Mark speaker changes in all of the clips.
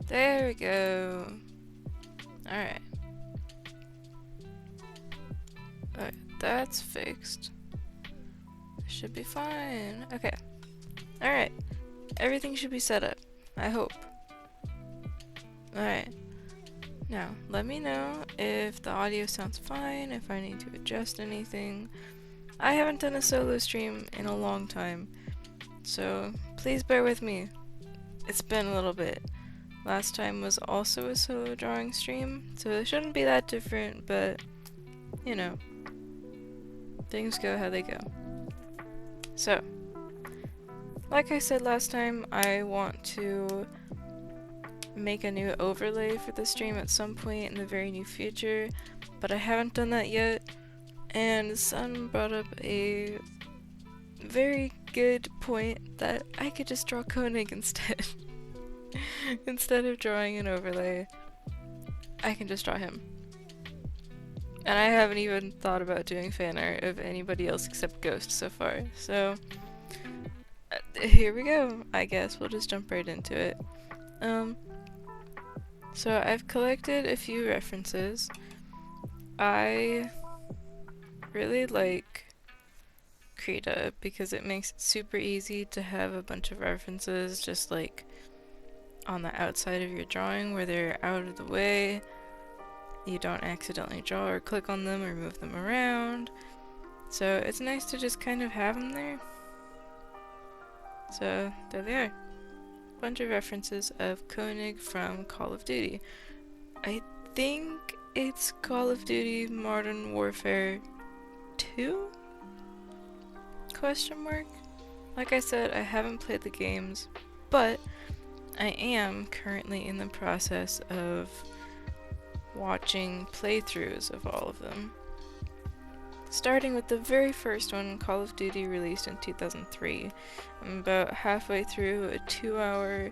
Speaker 1: There we go. Alright. Alright, that's fixed. Should be fine. Okay. Alright. Everything should be set up. I hope. Alright. Now, let me know if the audio sounds fine, if I need to adjust anything. I haven't done a solo stream in a long time, so please bear with me. It's been a little bit. Last time was also a solo drawing stream, so it shouldn't be that different, but, you know, things go how they go. So, like I said last time, I want to make a new overlay for the stream at some point in the very near future, but I haven't done that yet, and Sun brought up a very good point that I could just draw Konig instead. Instead of drawing an overlay, I can just draw him. And I haven't even thought about doing fan art of anybody else except Ghost so far, so here we go. I guess we'll just jump right into it. So I've collected a few references. I really like Krita because it makes it super easy to have a bunch of references just like on the outside of your drawing where they're out of the way. You don't accidentally draw or click on them or move them around. So it's nice to just kind of have them there. So there they are. Bunch of references of Konig from Call of Duty. I think it's Call of Duty Modern Warfare 2? Question mark? Like I said, I haven't played the games, but I am currently in the process of watching playthroughs of all of them. Starting with the very first one, Call of Duty, released in 2003. I'm about halfway through a 2-hour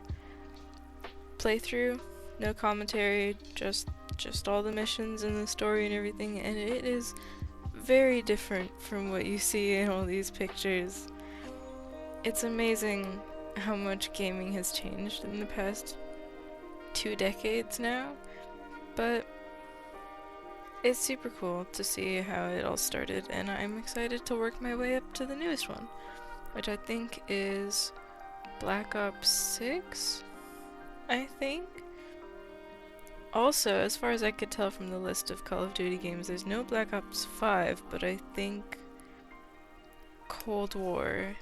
Speaker 1: playthrough, no commentary, just all the missions and the story and everything, and it is very different from what you see in all these pictures. It's amazing how much gaming has changed in the past 2 decades now, but it's super cool to see how it all started, and I'm excited to work my way up to the newest one, which I think is Black Ops 6, I think. Also, as far as I could tell from the list of Call of Duty games, there's no Black Ops 5, but I think Cold War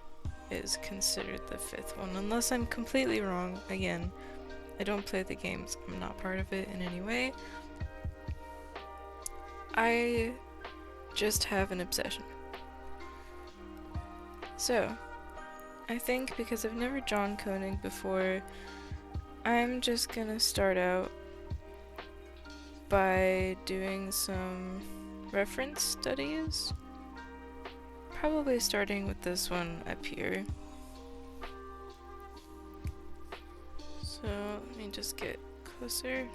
Speaker 1: is considered the 5th one, unless I'm completely wrong. Again, I don't play the games, I'm not part of it in any way. I just have an obsession. So, I think because I've never drawn Konig before, I'm just gonna start out by doing some reference studies. Probably starting with this one up here. So, let me just get closer.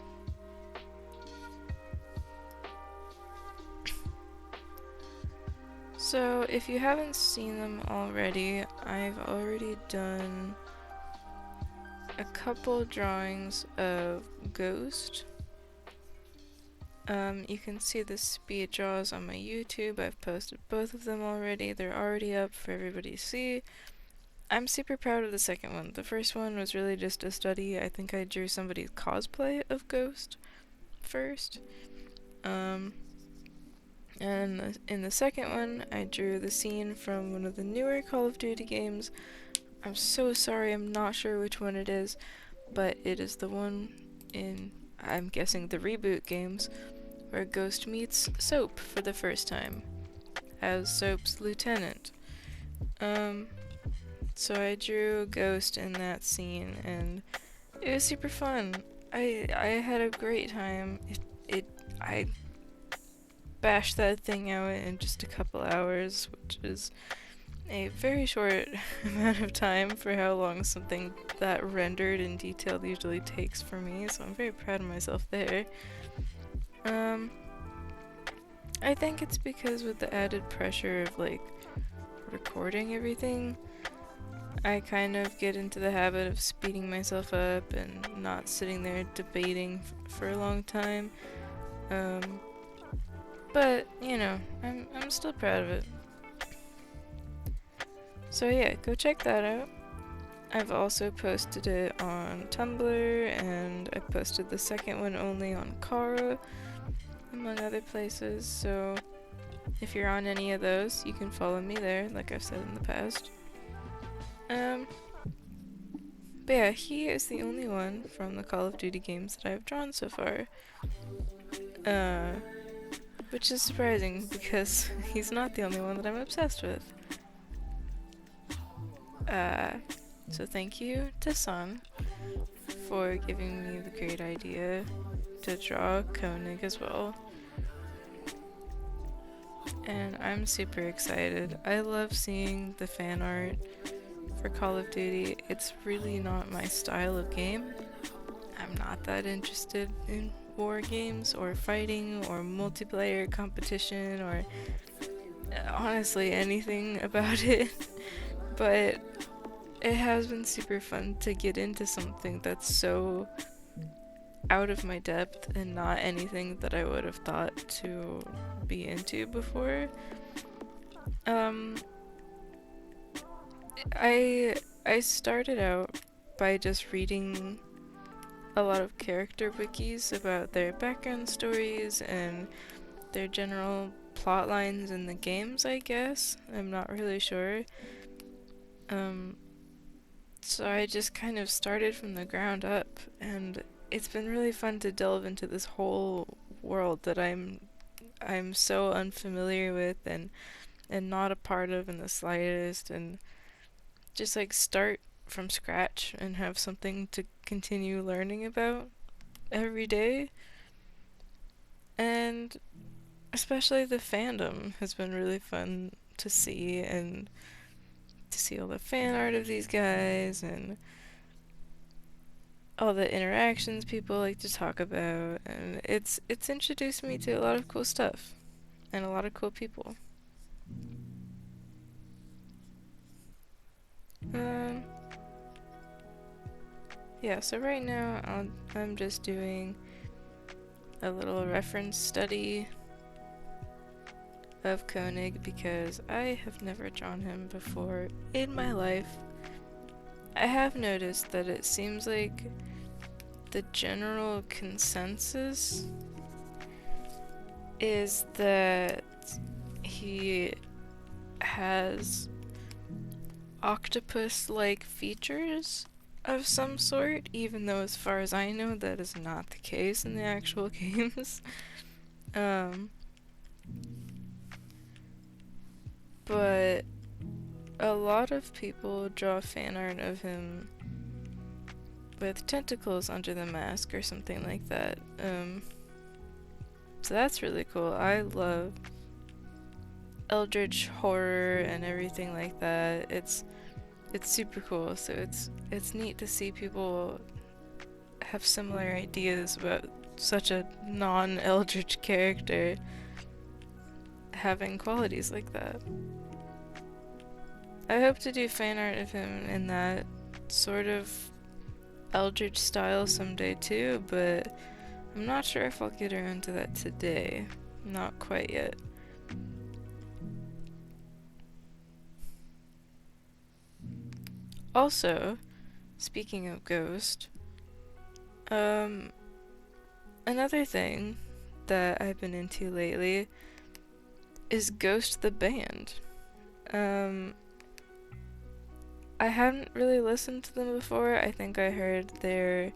Speaker 1: So, if you haven't seen them already, I've already done a couple drawings of Ghost. You can see the speed draws on my YouTube. I've posted both of them already. They're already up for everybody to see. I'm super proud of the second one. The first one was really just a study. I think I drew somebody's cosplay of Ghost first. And in the second one, I drew the scene from one of the newer Call of Duty games. I'm so sorry, I'm not sure which one it is, but it is the one in, I'm guessing, the reboot games, where Ghost meets Soap for the first time, as Soap's lieutenant. So I drew Ghost in that scene, and it was super fun. I had a great time. I bashed that thing out in just a couple hours, which is a very short amount of time for how long something that rendered and detailed usually takes for me, so I'm very proud of myself there. I think it's because with the added pressure of like recording everything, I kind of get into the habit of speeding myself up and not sitting there debating for a long time. Um, but you know, I'm still proud of it. So yeah, go check that out. I've also posted it on Tumblr, and I posted the second one only on Kara, among other places. So if you're on any of those, you can follow me there, like I've said in the past. But yeah, he is the only one from the Call of Duty games that I've drawn so far. Uh, which is surprising because he's not the only one that I'm obsessed with. Uh, so thank you to Sun for giving me the great idea to draw Konig as well. And I'm super excited. I love seeing the fan art for Call of Duty. It's really not my style of game. I'm not that interested in war games or fighting or multiplayer competition or honestly anything about it. But it has been super fun to get into something that's so out of my depth and not anything that I would have thought to be into before. I started out by just reading a lot of character wikis about their background stories and their general plot lines in the games, I guess. I'm not really sure. So I just kind of started from the ground up, and it's been really fun to delve into this whole world that I'm so unfamiliar with and not a part of in the slightest, and just like start from scratch and have something to continue learning about every day. And especially the fandom has been really fun to see, and to see all the fan art of these guys and all the interactions people like to talk about, and it's introduced me to a lot of cool stuff and a lot of cool people. Um, yeah, so right now I'm just doing a little reference study of Konig because I have never drawn him before in my life. I have noticed that it seems like the general consensus is that he has octopus-like features of some sort, even though as far as I know that is not the case in the actual games. But a lot of people draw fan art of him with tentacles under the mask or something like that. So that's really cool. I love eldritch horror and everything like that. It's super cool. So it's neat to see people have similar ideas about such a non-eldritch character having qualities like that. I hope to do fan art of him in that sort of eldritch style someday too, but I'm not sure if I'll get around to that today. Not quite yet. Also, speaking of Ghost, another thing that I've been into lately is Ghost the band. I hadn't really listened to them before. I think I heard their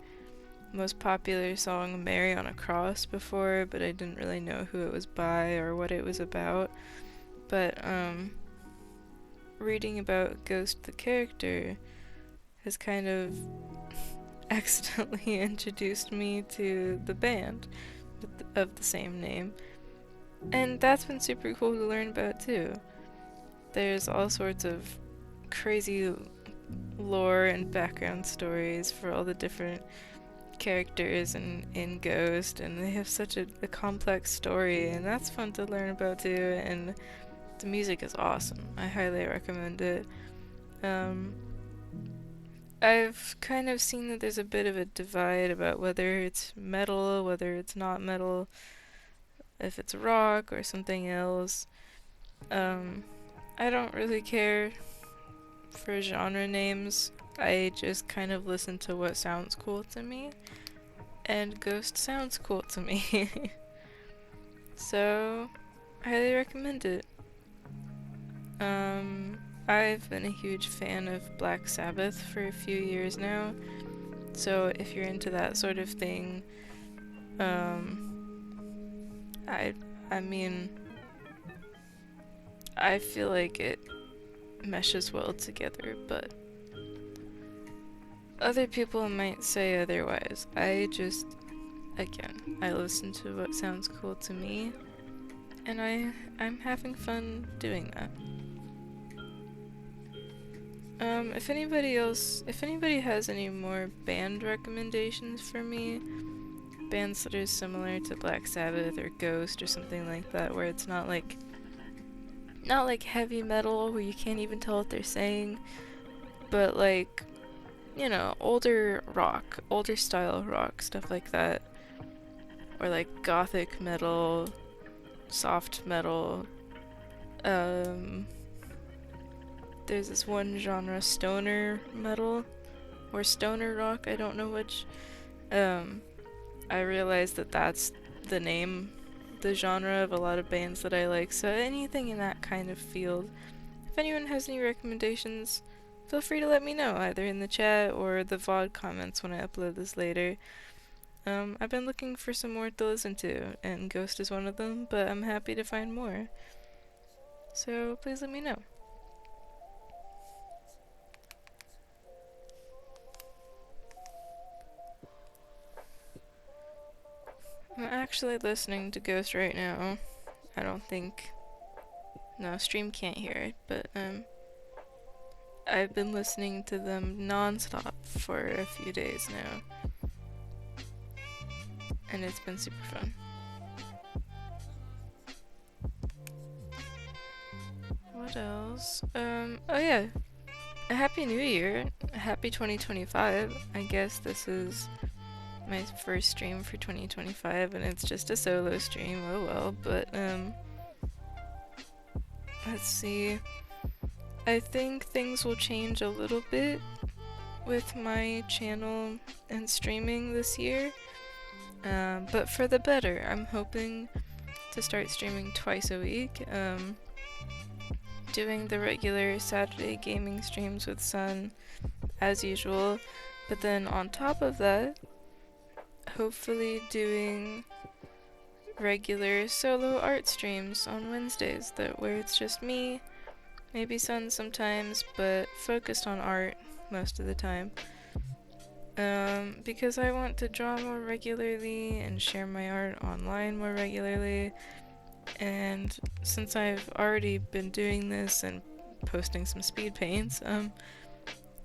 Speaker 1: most popular song, Mary on a Cross, before, but I didn't really know who it was by or what it was about. But, reading about Ghost the character has kind of accidentally introduced me to the band of the same name. And that's been super cool to learn about too. There's all sorts of crazy lore and background stories for all the different characters in Ghost, and they have such a complex story, and that's fun to learn about too, and the music is awesome. I highly recommend it. I've kind of seen that there's a bit of a divide about whether it's metal, whether it's not metal, if it's rock or something else. Um, I don't really care for genre names. I just kind of listen to what sounds cool to me, and Ghost sounds cool to me. So, I highly recommend it. I've been a huge fan of Black Sabbath for a few years now, so if you're into that sort of thing, I, I mean, I feel like it meshes well together, but other people might say otherwise. Again, I listen to what sounds cool to me, and I'm having fun doing that. If anybody has any more band recommendations for me, bands that are similar to Black Sabbath or Ghost or something like that, where it's not like heavy metal where you can't even tell what they're saying, but like, older rock, older style rock, stuff like that, or like gothic metal, soft metal. There's this one genre, stoner metal, or stoner rock, I don't know which. I realized that that's the name, the genre of a lot of bands that I like, so anything in that kind of field. If anyone has any recommendations, feel free to let me know, either in the chat or the VOD comments when I upload this later. I've been looking for some more to listen to, and Ghost is one of them, but I'm happy to find more. So please let me know. I'm actually listening to Ghost right now. I don't think... No, stream can't hear it, but I've been listening to them non-stop for a few days now. And it's been super fun. What else? Oh yeah. A Happy New Year. A Happy 2025. I guess this is my first stream for 2025 and it's just a solo stream. Oh well, but let's see. I think things will change a little bit with my channel and streaming this year. But for the better. I'm hoping to start streaming twice a week. Doing the regular Saturday gaming streams with Sun as usual, but then on top of that, hopefully doing regular solo art streams on Wednesdays where it's just me, maybe Sun sometimes, but focused on art most of the time. Because I want to draw more regularly and share my art online more regularly. And since I've already been doing this and posting some speed paints,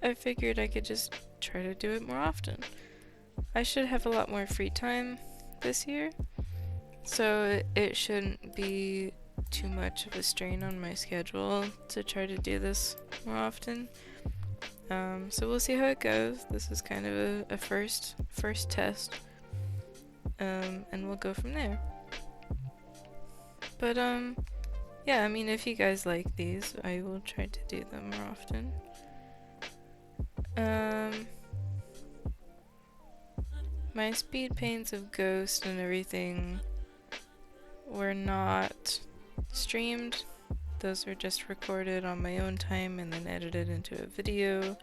Speaker 1: I figured I could just try to do it more often. I should have a lot more free time this year, so it shouldn't be too much of a strain on my schedule to try to do this more often. So we'll see how it goes. This is kind of a first test, and we'll go from there. But yeah, I mean, if you guys like these, I will try to do them more often. My speed paints of Ghost and everything were not streamed. Those were just recorded on my own time and then edited into a video.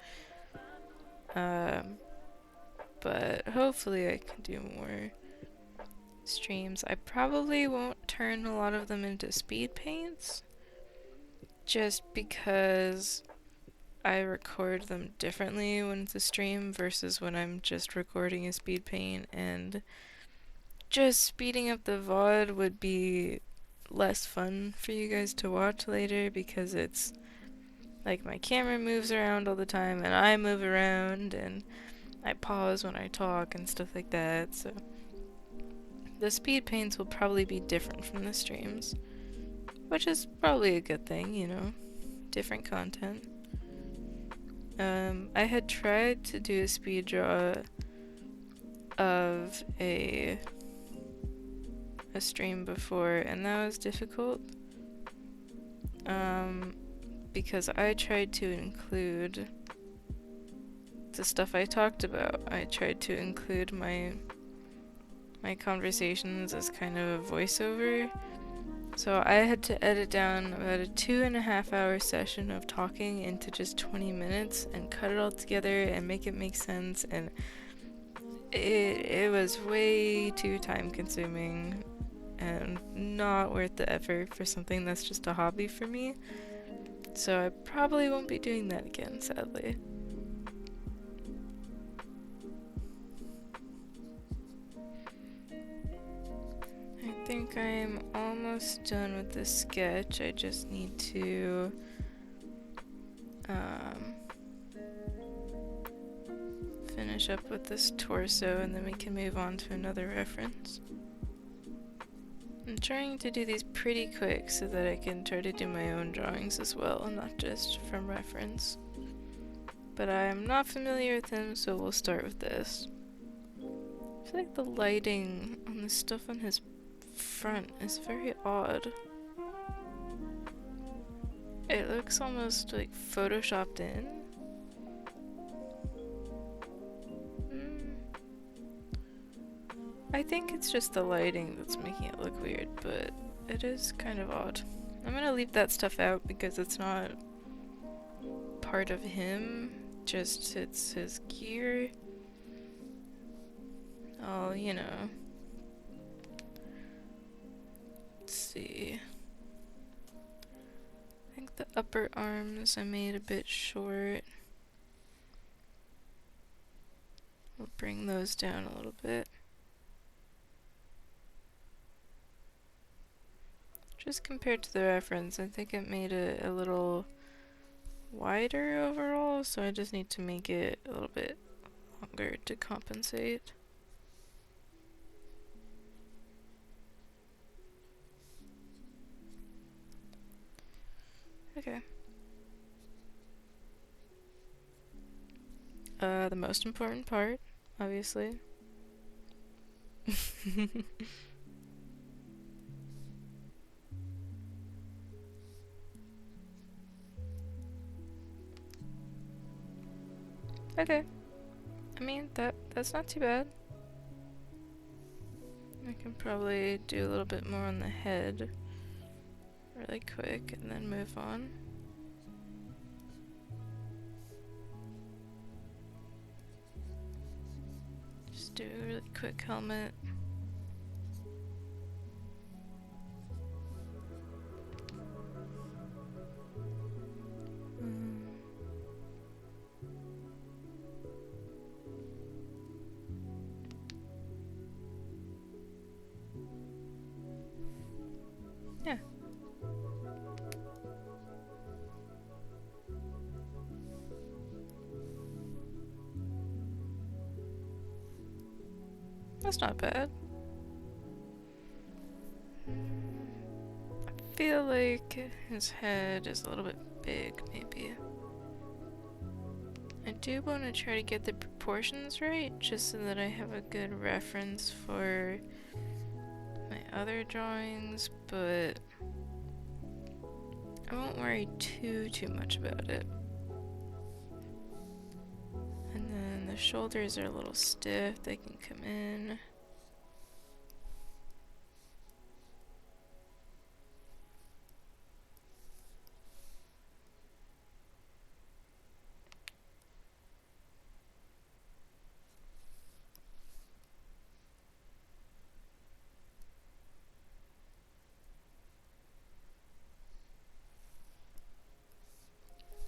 Speaker 1: But hopefully I can do more streams. I probably won't turn a lot of them into speed paints, just because I record them differently when it's a stream versus when I'm just recording a speed paint, and just speeding up the VOD would be less fun for you guys to watch later, because it's like my camera moves around all the time and I move around and I pause when I talk and stuff like that, so the speed paints will probably be different from the streams, which is probably a good thing, different content. I had tried to do a speed draw of a stream before, and that was difficult. Because I tried to include the stuff I talked about. I tried to include my conversations as kind of a voiceover. So I had to edit down about a 2.5-hour session of talking into just 20 minutes and cut it all together and make it make sense, and it was way too time consuming and not worth the effort for something that's just a hobby for me. So I probably won't be doing that again, sadly. I think I'm almost done with this sketch. I just need to finish up with this torso, and then we can move on to another reference. I'm trying to do these pretty quick so that I can try to do my own drawings as well, not just from reference. But I am not familiar with him, so we'll start with this. I feel like the lighting on the stuff on his front is very odd. It looks almost like photoshopped in. I think it's just the lighting that's making it look weird, but it is kind of odd. I'm gonna leave that stuff out because it's not part of him, just it's his gear. Oh, you know. Let's see. I think the upper arms I made a bit short. We'll bring those down a little bit. Just compared to the reference, I think it made it a little wider overall, so I just need to make it a little bit longer to compensate. Okay. The most important part, obviously. Okay. I mean, that's not too bad. I can probably do a little bit more on the head really quick and then move on. Just do a really quick helmet. Yeah. That's not bad. I feel like his head is a little bit big, maybe. I do want to try to get the proportions right, just so that I have a good reference for my other drawings, but I won't worry too much about it. And then the shoulders are a little stiff, they can come in.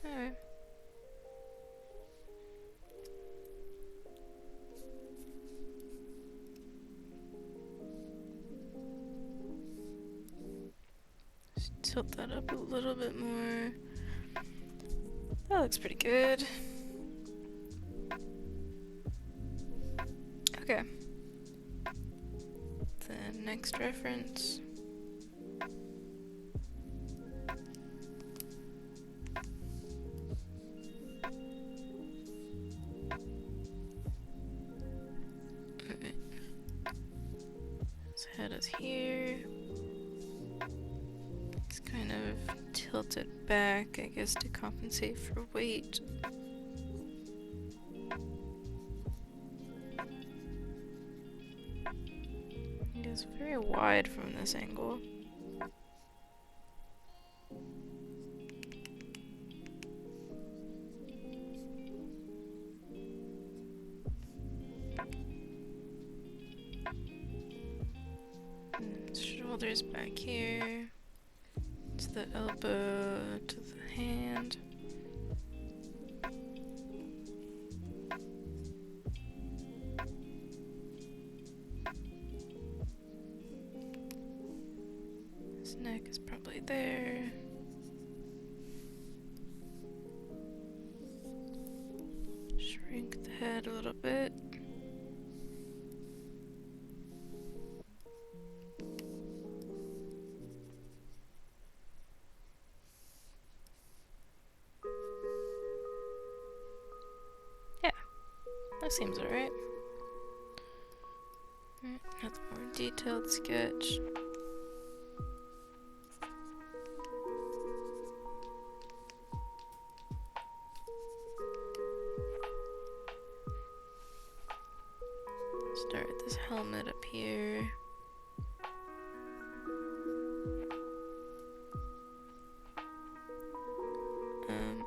Speaker 1: Alright. Just tilt that up a little bit more. That looks pretty good. Okay. The next reference. head is here. It's kind of tilted back, I guess, to compensate for weight. It is very wide from this angle. Shoulders back here. To the elbow, to the hand. His neck is probably there. Shrink the head a little bit. Yeah, that seems alright. Got the more detailed sketch. Start this helmet up here.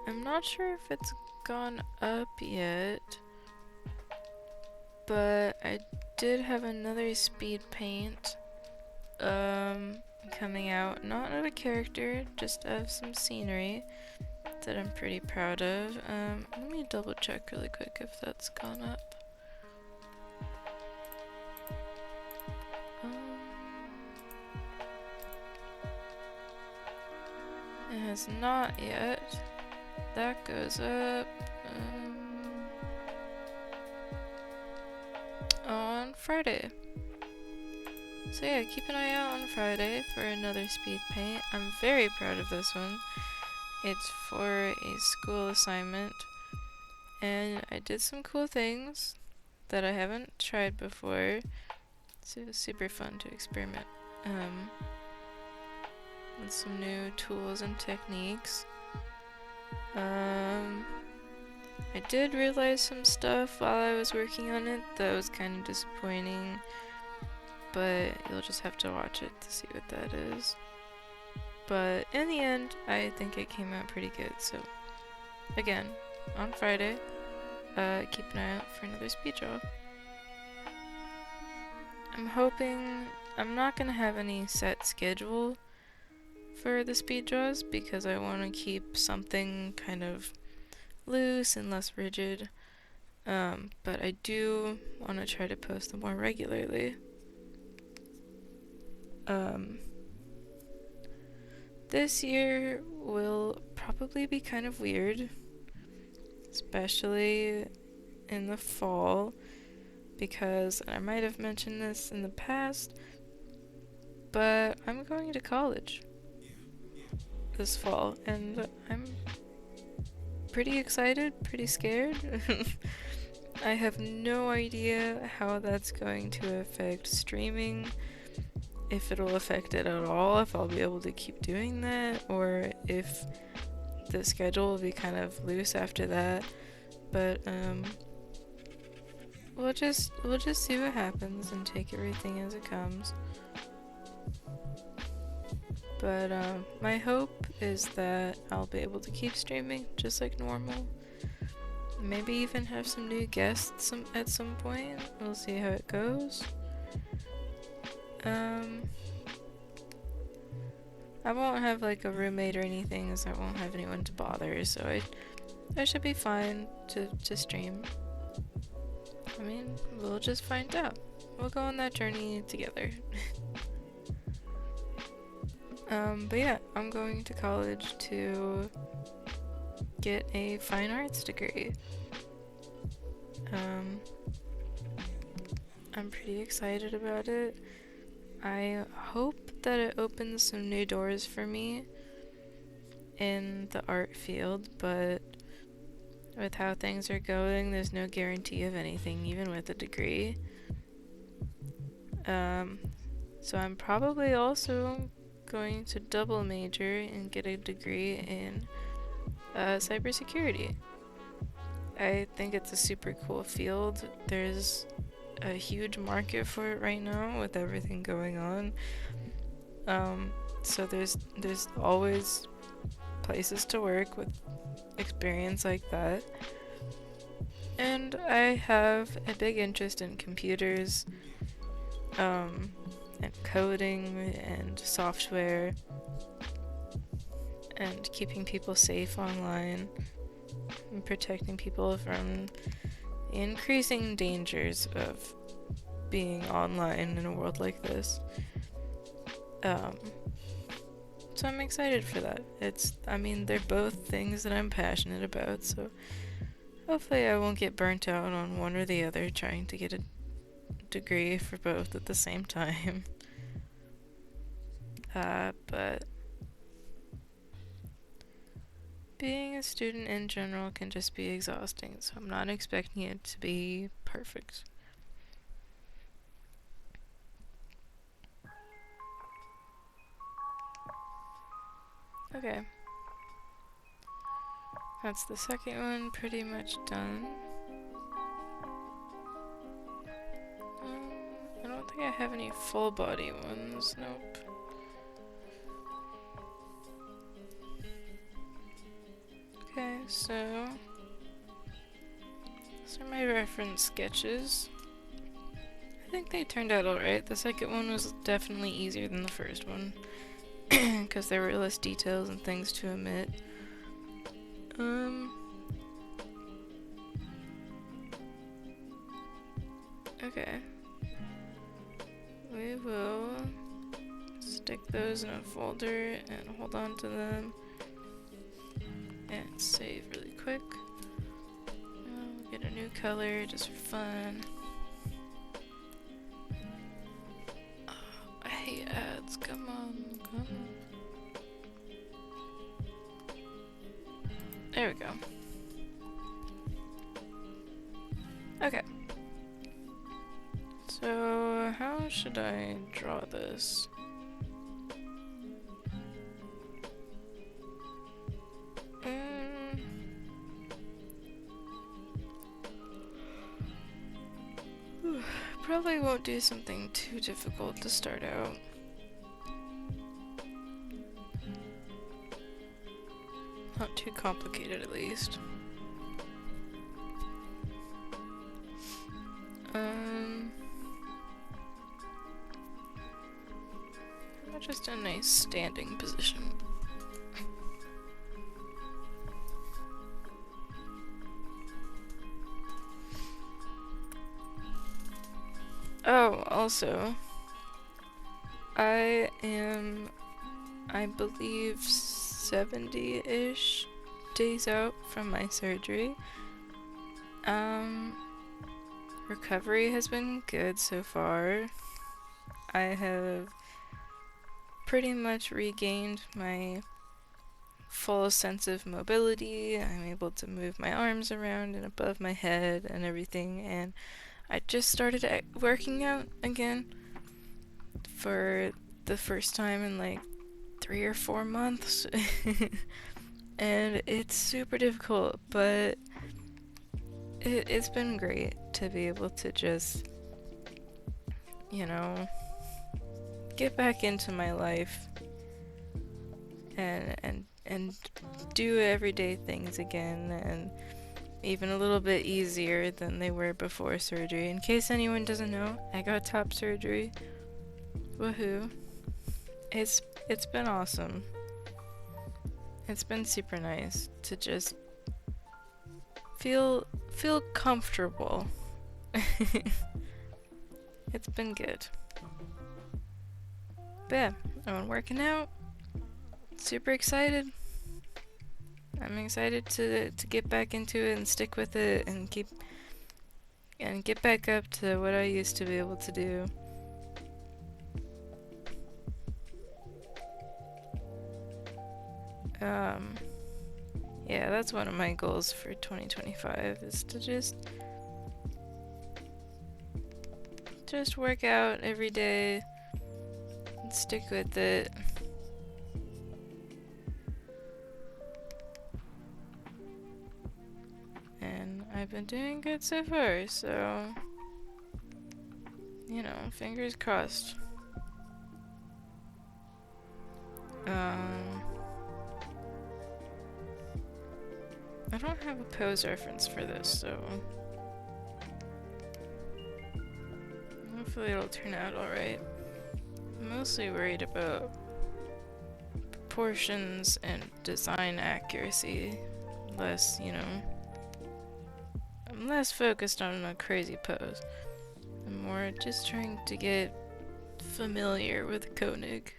Speaker 1: I'm not sure if it's gone up yet, but I did have another speed paint coming out, not of a character, just of some scenery that I'm pretty proud of. Let me double check really quick if that's gone up. It has not yet. That goes up on Friday. So yeah, keep an eye out on Friday for another speed paint. I'm very proud of this one. It's for a school assignment, and I did some cool things that I haven't tried before. So it was super fun to experiment with some new tools and techniques. I did realize some stuff while I was working on it that was kind of disappointing, but you'll just have to watch it to see what that is. But in the end, I think it came out pretty good. So again, on Friday, keep an eye out for another speed draw. I'm hoping I'm not gonna have any set schedule for the speed draws because I want to keep something kind of loose and less rigid, but I do want to try to post them more regularly. This year will probably be kind of weird, especially in the fall, because I might have mentioned this in the past, but I'm going to college this fall, and I'm pretty excited, pretty scared. I have no idea how that's going to affect streaming, if it'll affect it at all, if I'll be able to keep doing that, or if the schedule will be kind of loose after that. But we'll just see what happens and take everything as it comes. But my hope is that I'll be able to keep streaming just like normal. Maybe even have some new guests at some point. We'll see how it goes. I won't have like a roommate or anything, as I won't have anyone to bother, so I should be fine to stream. I mean, we'll just find out. We'll go on that journey together. But yeah, I'm going to college to get a fine arts degree. I'm pretty excited about it. I hope that it opens some new doors for me in the art field, but with how things are going, there's no guarantee of anything, even with a degree. So I'm probably also going to double major and get a degree in cybersecurity. I think it's a super cool field. There's a huge market for it right now with everything going on. So there's always places to work with experience like that. And I have a big interest in computers, and coding and software and keeping people safe online and protecting people from the increasing dangers of being online in a world like this. So I'm excited for that. They're both things that I'm passionate about, so hopefully I won't get burnt out on one or the other trying to get a degree for both at the same time. But being a student in general can just be exhausting, so I'm not expecting it to be perfect. Okay. That's the second one pretty much done. I don't think I have any full body ones, nope. Okay, so these are my reference sketches. I think they turned out alright. The second one was definitely easier than the first one, because there were less details and things to omit. Okay. We will stick those in a folder and hold on to them and save really quick. We'll get a new color just for fun. Oh, I hate ads, come on. There we go. Okay. So, how should I draw this? Probably won't do something too difficult to start out. Not too complicated, at least. Just a nice standing position. Oh, also, I am, I believe, 70-ish days out from my surgery. Recovery has been good so far. I have pretty much regained my full sense of mobility. I'm able to move my arms around and above my head and everything, and I just started working out again for the first time in like 3 or 4 months. And it's super difficult, but it's been great to be able to just, get back into my life and do everyday things again, and even a little bit easier than they were before surgery. In case anyone doesn't know, I got top surgery. Woohoo. It's been awesome. It's been super nice to just feel comfortable. It's been good. But yeah, I've been working out. Super excited. I'm excited to get back into it and stick with it and get back up to what I used to be able to do. Yeah, that's one of my goals for 2025 is to just work out every day, stick with it. And I've been doing good so far, so you know, fingers crossed. I don't have a pose reference for this, so hopefully it'll turn out alright. I'm mostly worried about proportions and design accuracy, less, you know, I'm less focused on a crazy pose. I'm more just trying to get familiar with Konig.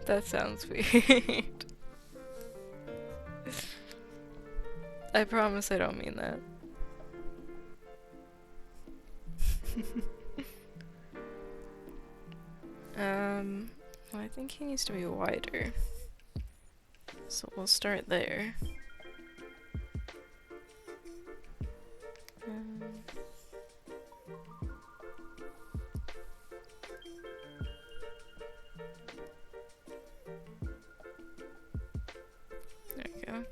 Speaker 1: That sounds weird. I promise I don't mean that. Well, I think he needs to be wider. So we'll start there. There we go.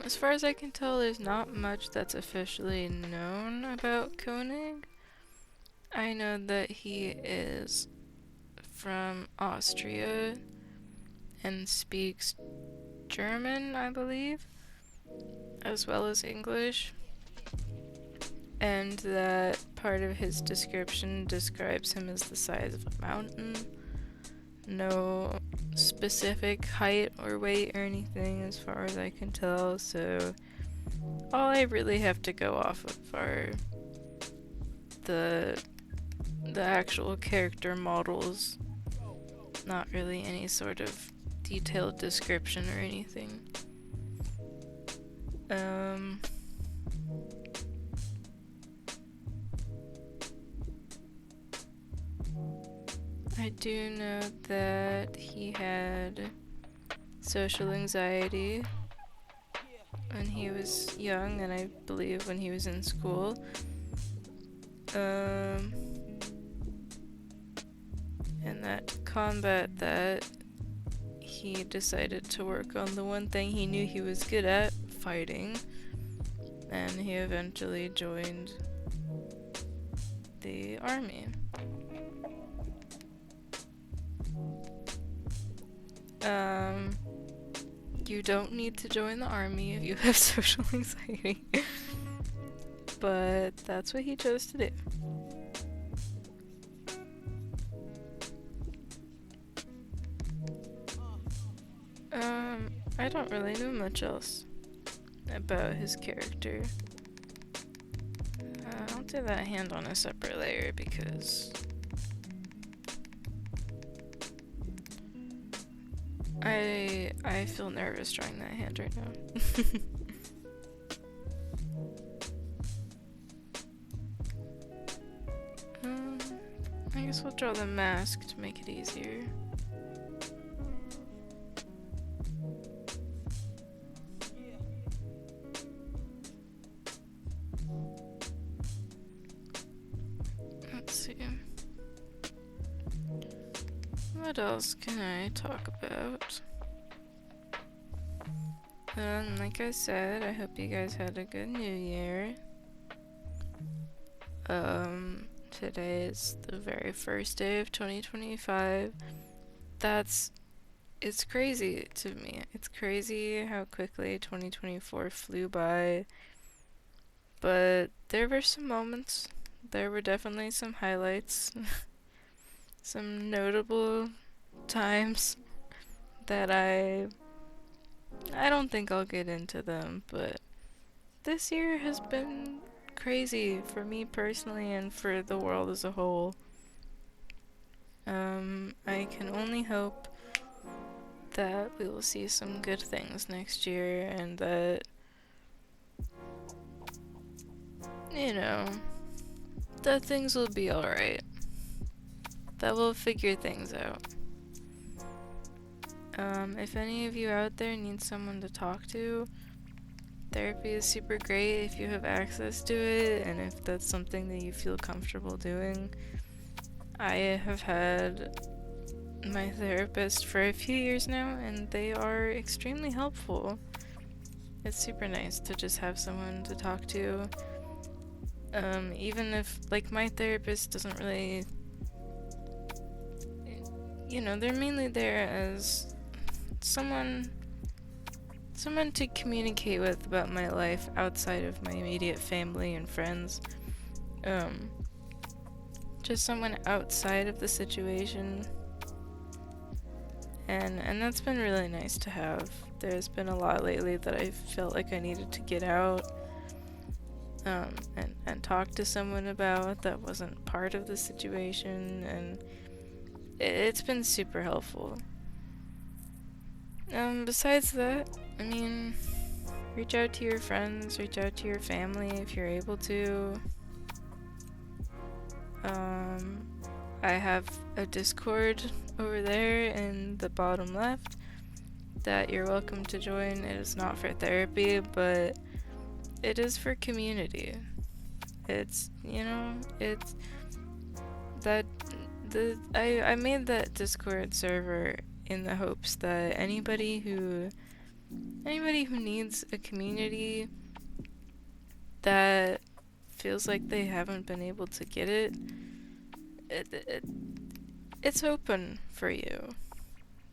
Speaker 1: As far as I can tell, there's not much that's officially known about Konig. I know that he is from Austria and speaks German, I believe, as well as English, and that part of his description describes him as the size of a mountain. No specific height or weight or anything as far as I can tell, so all I really have to go off of are the actual character models, not really any sort of detailed description or anything. I do know that he had social anxiety when he was young, and I believe when he was in school. And that to combat that, he decided to work on the one thing he knew he was good at, fighting, and he eventually joined the army. You don't need to join the army if you have social anxiety. But that's what he chose to do. I don't really know much else about his character. I'll do that hand on a separate layer because I feel nervous drawing that hand right now. I guess we'll draw the mask to make it easier. Let's see. What else can I talk about? Like I said, I hope you guys had a good New Year. Today is the very first day of 2025. It's crazy to me. It's crazy how quickly 2024 flew by. But there were some moments. There were definitely some highlights. Some notable times that I don't think I'll get into them, but this year has been crazy for me personally and for the world as a whole. I can only hope that we will see some good things next year and that, you know, that things will be alright. That we'll figure things out. If any of you out there need someone to talk to, Therapy is super great if you have access to it and if that's something that you feel comfortable doing. I have had my therapist for a few years now, and they are extremely helpful. It's super nice to just have someone to talk to. Even if, like, my therapist doesn't really, they're mainly there as someone to communicate with about my life outside of my immediate family and friends. Just someone outside of the situation. And that's been really nice to have. There's been a lot lately that I felt like I needed to get out and talk to someone about that wasn't part of the situation, and it's been super helpful. Besides that, I mean, reach out to your friends, reach out to your family if you're able to. I have a Discord over there in the bottom left that you're welcome to join. It is not for therapy, but it is for community. It's, it's that I made that Discord server in the hopes that anybody who needs a community that feels like they haven't been able to get it's open for you.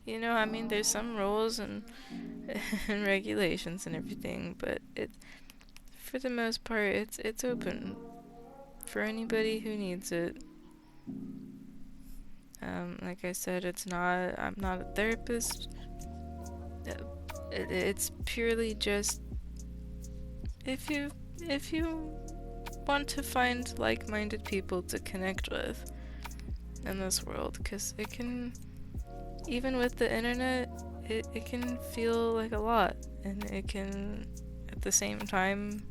Speaker 1: I mean, there's some rules and and regulations and everything, but for the most part, it's open for anybody who needs it. Like I said, I'm not a therapist. It's purely just if you want to find like-minded people to connect with in this world, because it can, even with the internet, it can feel like a lot, and it can at the same time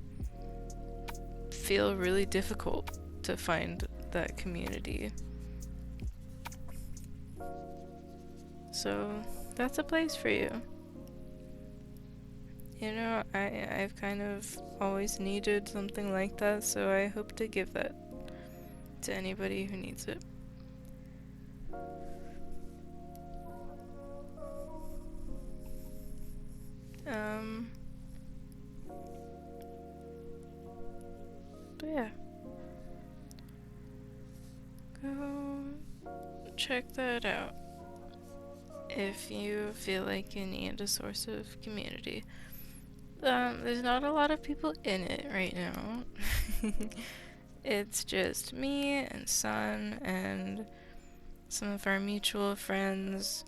Speaker 1: feel really difficult to find that community. So that's a place for you. I've kind of always needed something like that, so I hope to give that to anybody who needs it. But yeah. Go check that out if you feel like you need a source of community. There's not a lot of people in it right now. It's just me and Sun and some of our mutual friends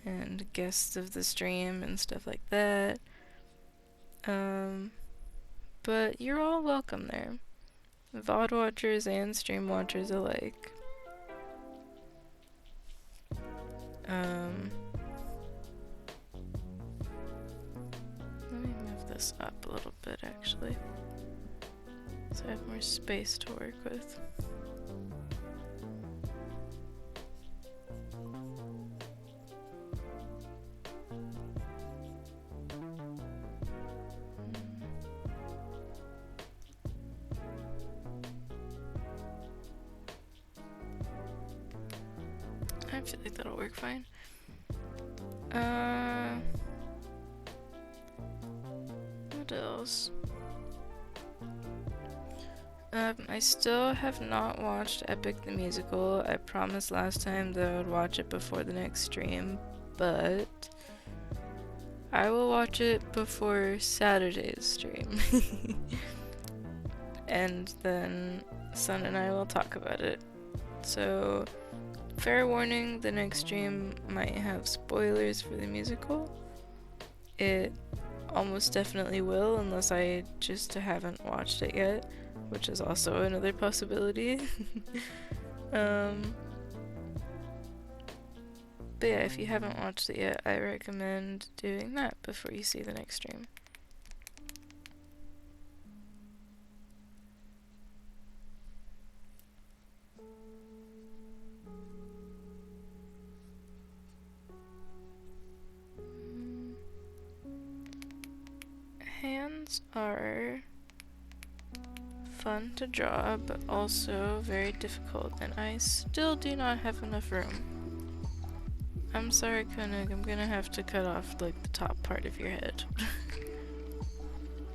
Speaker 1: and guests of the stream and stuff like that. But you're all welcome there. VOD watchers and stream watchers alike. Let me move this up a little bit, actually, so I have more space to work with. I feel like that'll work fine. What else? I still have not watched Epic the Musical. I promised last time that I would watch it before the next stream, but I will watch it before Saturday's stream. And then Sun and I will talk about it. So, fair warning, the next stream might have spoilers for the musical. It almost definitely will, unless I just haven't watched it yet, which is also another possibility. But yeah, if you haven't watched it yet, I recommend doing that before you see the next stream. Hands Arts are fun to draw, but also very difficult, and I still do not have enough room. I'm sorry, Konig, I'm gonna have to cut off, like, the top part of your head.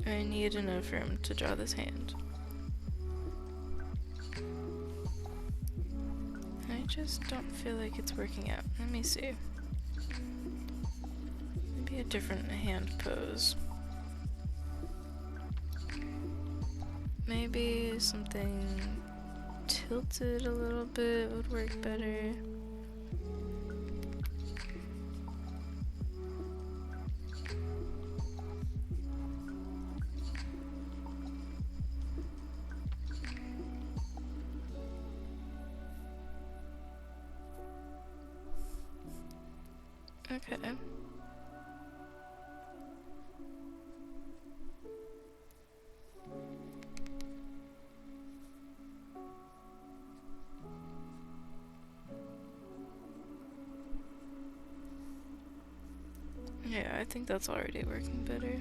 Speaker 1: I need enough room to draw this hand. I just don't feel like it's working out. Let me see. Maybe a different hand pose. Maybe something tilted a little bit would work better. Okay. Yeah, I think that's already working better.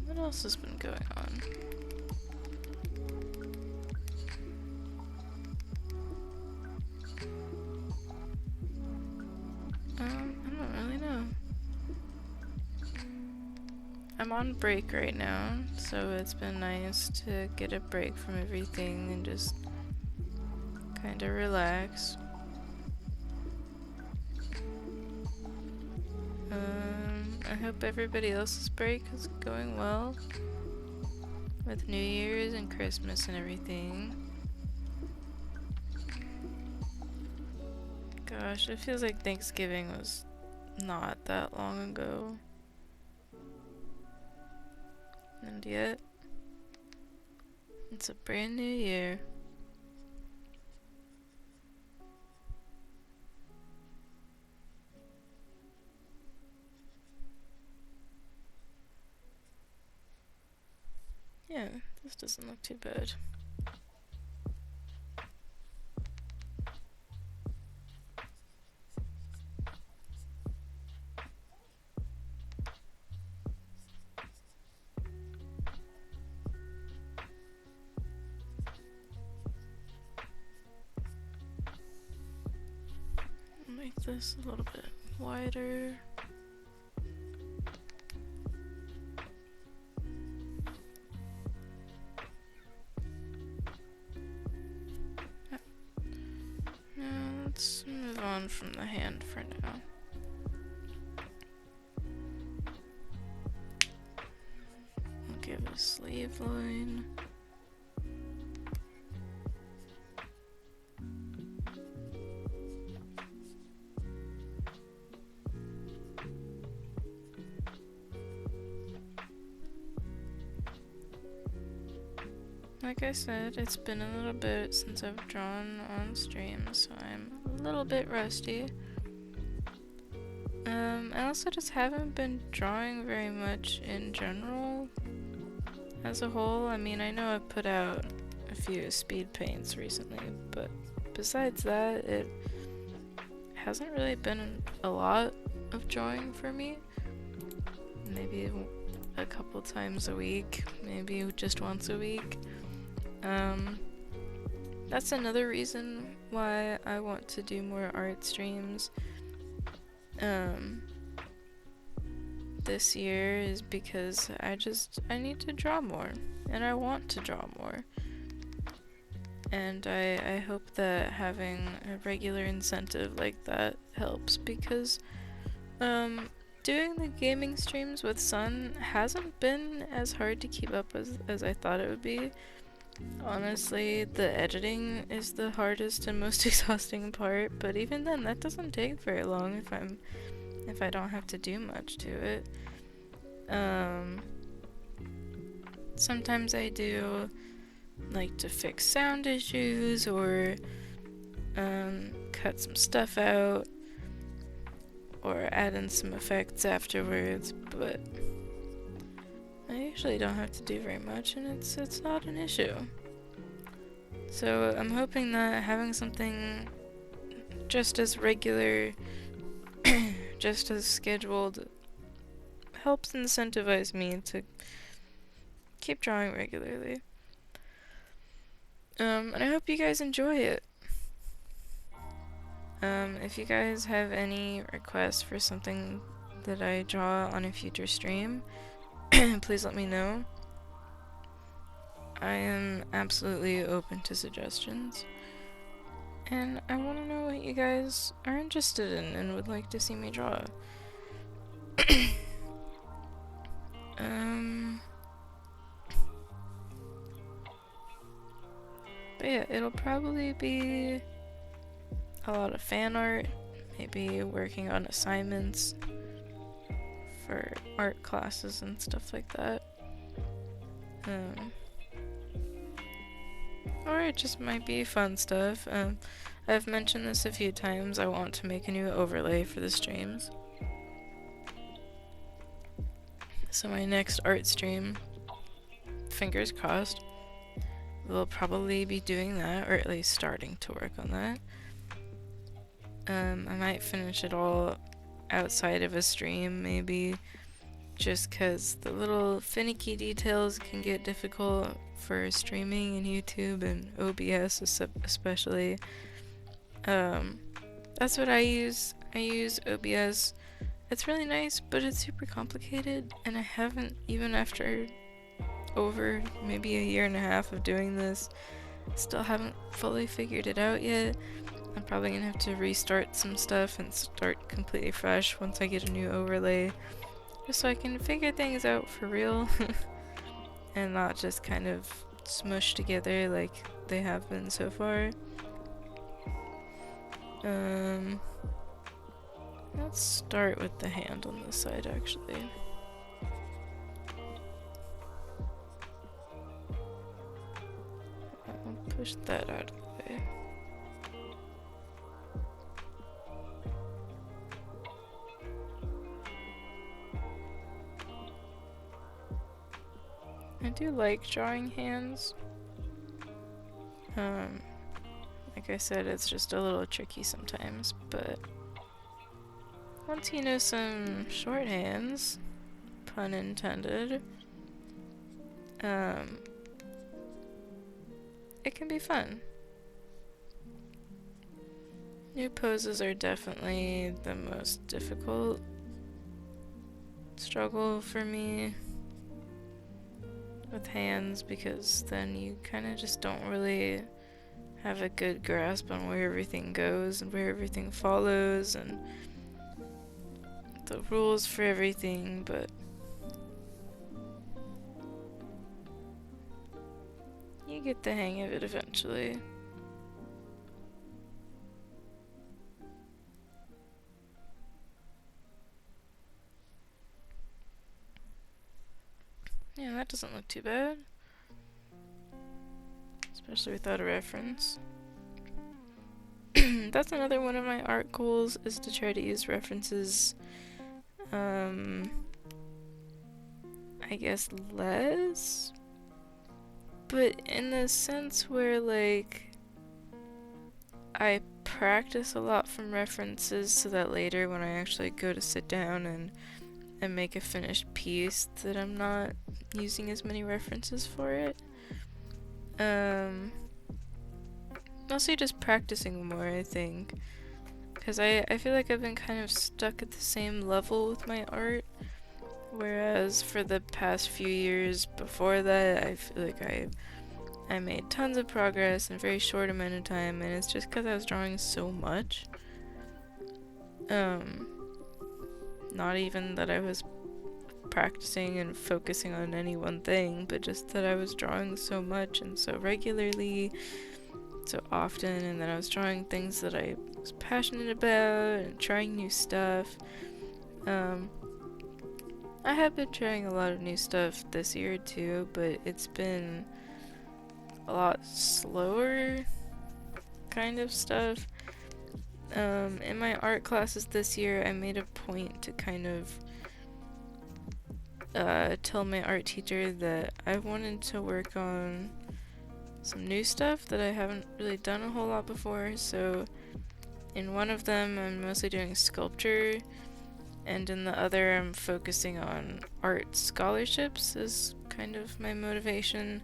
Speaker 1: What else has been going on? I don't really know. I'm on break right now, so it's been nice to get a break from everything and just kind of relax. I hope everybody else's break is going well with New Year's and Christmas and everything. Gosh, it feels like Thanksgiving was not that long ago. And yet, it's a brand new year. Yeah, this doesn't look too bad. Make this a little bit wider. Now let's move on from the hand for now. I'll give a sleeve line. Like I said, it's been a little bit since I've drawn on stream, so I'm a little bit rusty. I also just haven't been drawing very much in general as a whole. I mean, I know I've put out a few speed paints recently, but besides that, it hasn't really been a lot of drawing for me. Maybe a couple times a week, maybe just once a week. That's another reason why I want to do more art streams this year, is because I need to draw more, and I want to draw more. And I hope that having a regular incentive like that helps, because doing the gaming streams with Sun hasn't been as hard to keep up as I thought it would be. Honestly, the editing is the hardest and most exhausting part, but even then, that doesn't take very long if I don't have to do much to it. Sometimes I do like to fix sound issues or cut some stuff out or add in some effects afterwards, but I usually don't have to do very much, and it's not an issue. So I'm hoping that having something just as regular, just as scheduled, helps incentivize me to keep drawing regularly. And I hope you guys enjoy it. If you guys have any requests for something that I draw on a future stream, please let me know. I am absolutely open to suggestions. And I want to know what you guys are interested in and would like to see me draw. But yeah, it'll probably be a lot of fan art, maybe working on assignments for art classes and stuff like that. Or it just might be fun stuff. I've mentioned this a few times, I want to make a new overlay for the streams. So my next art stream, fingers crossed, we'll probably be doing that, or at least starting to work on that. I might finish it all outside of a stream, maybe, just because the little finicky details can get difficult for streaming in YouTube and OBS especially. That's what I use. I use OBS. It's really nice, but it's super complicated, and I haven't, even after over maybe a year and a half of doing this, still haven't fully figured it out yet. I'm probably gonna have to restart some stuff and start completely fresh once I get a new overlay, just so I can figure things out for real and not just kind of smushed together like they have been so far. Let's start with the hand on this side, actually. I'll push that out of the way. I do like drawing hands. Like I said, it's just a little tricky sometimes, but once you know some shorthands, pun intended, it can be fun. New poses are definitely the most difficult struggle for me with hands, because then you kind of just don't really have a good grasp on where everything goes and where everything follows and the rules for everything, but you get the hang of it eventually. Yeah, that doesn't look too bad. Especially without a reference. That's another one of my art goals, is to try to use references, I guess less, but in the sense where, like, I practice a lot from references so that later when I actually go to sit down and make a finished piece, that I'm not using as many references for it. Mostly just practicing more, I think. Because I feel like I've been kind of stuck at the same level with my art. Whereas for the past few years before that, I feel like I made tons of progress in a very short amount of time, and it's just because I was drawing so much. Not even that I was practicing and focusing on any one thing, but just that I was drawing so much and so regularly, so often, and that I was drawing things that I was passionate about and trying new stuff. I have been trying a lot of new stuff this year too, but it's been a lot slower kind of stuff. In my art classes this year, I made a point to kind of tell my art teacher that I wanted to work on some new stuff that I haven't really done a whole lot before, so In one of them, I'm mostly doing sculpture, and in the other, I'm focusing on art scholarships as kind of my motivation,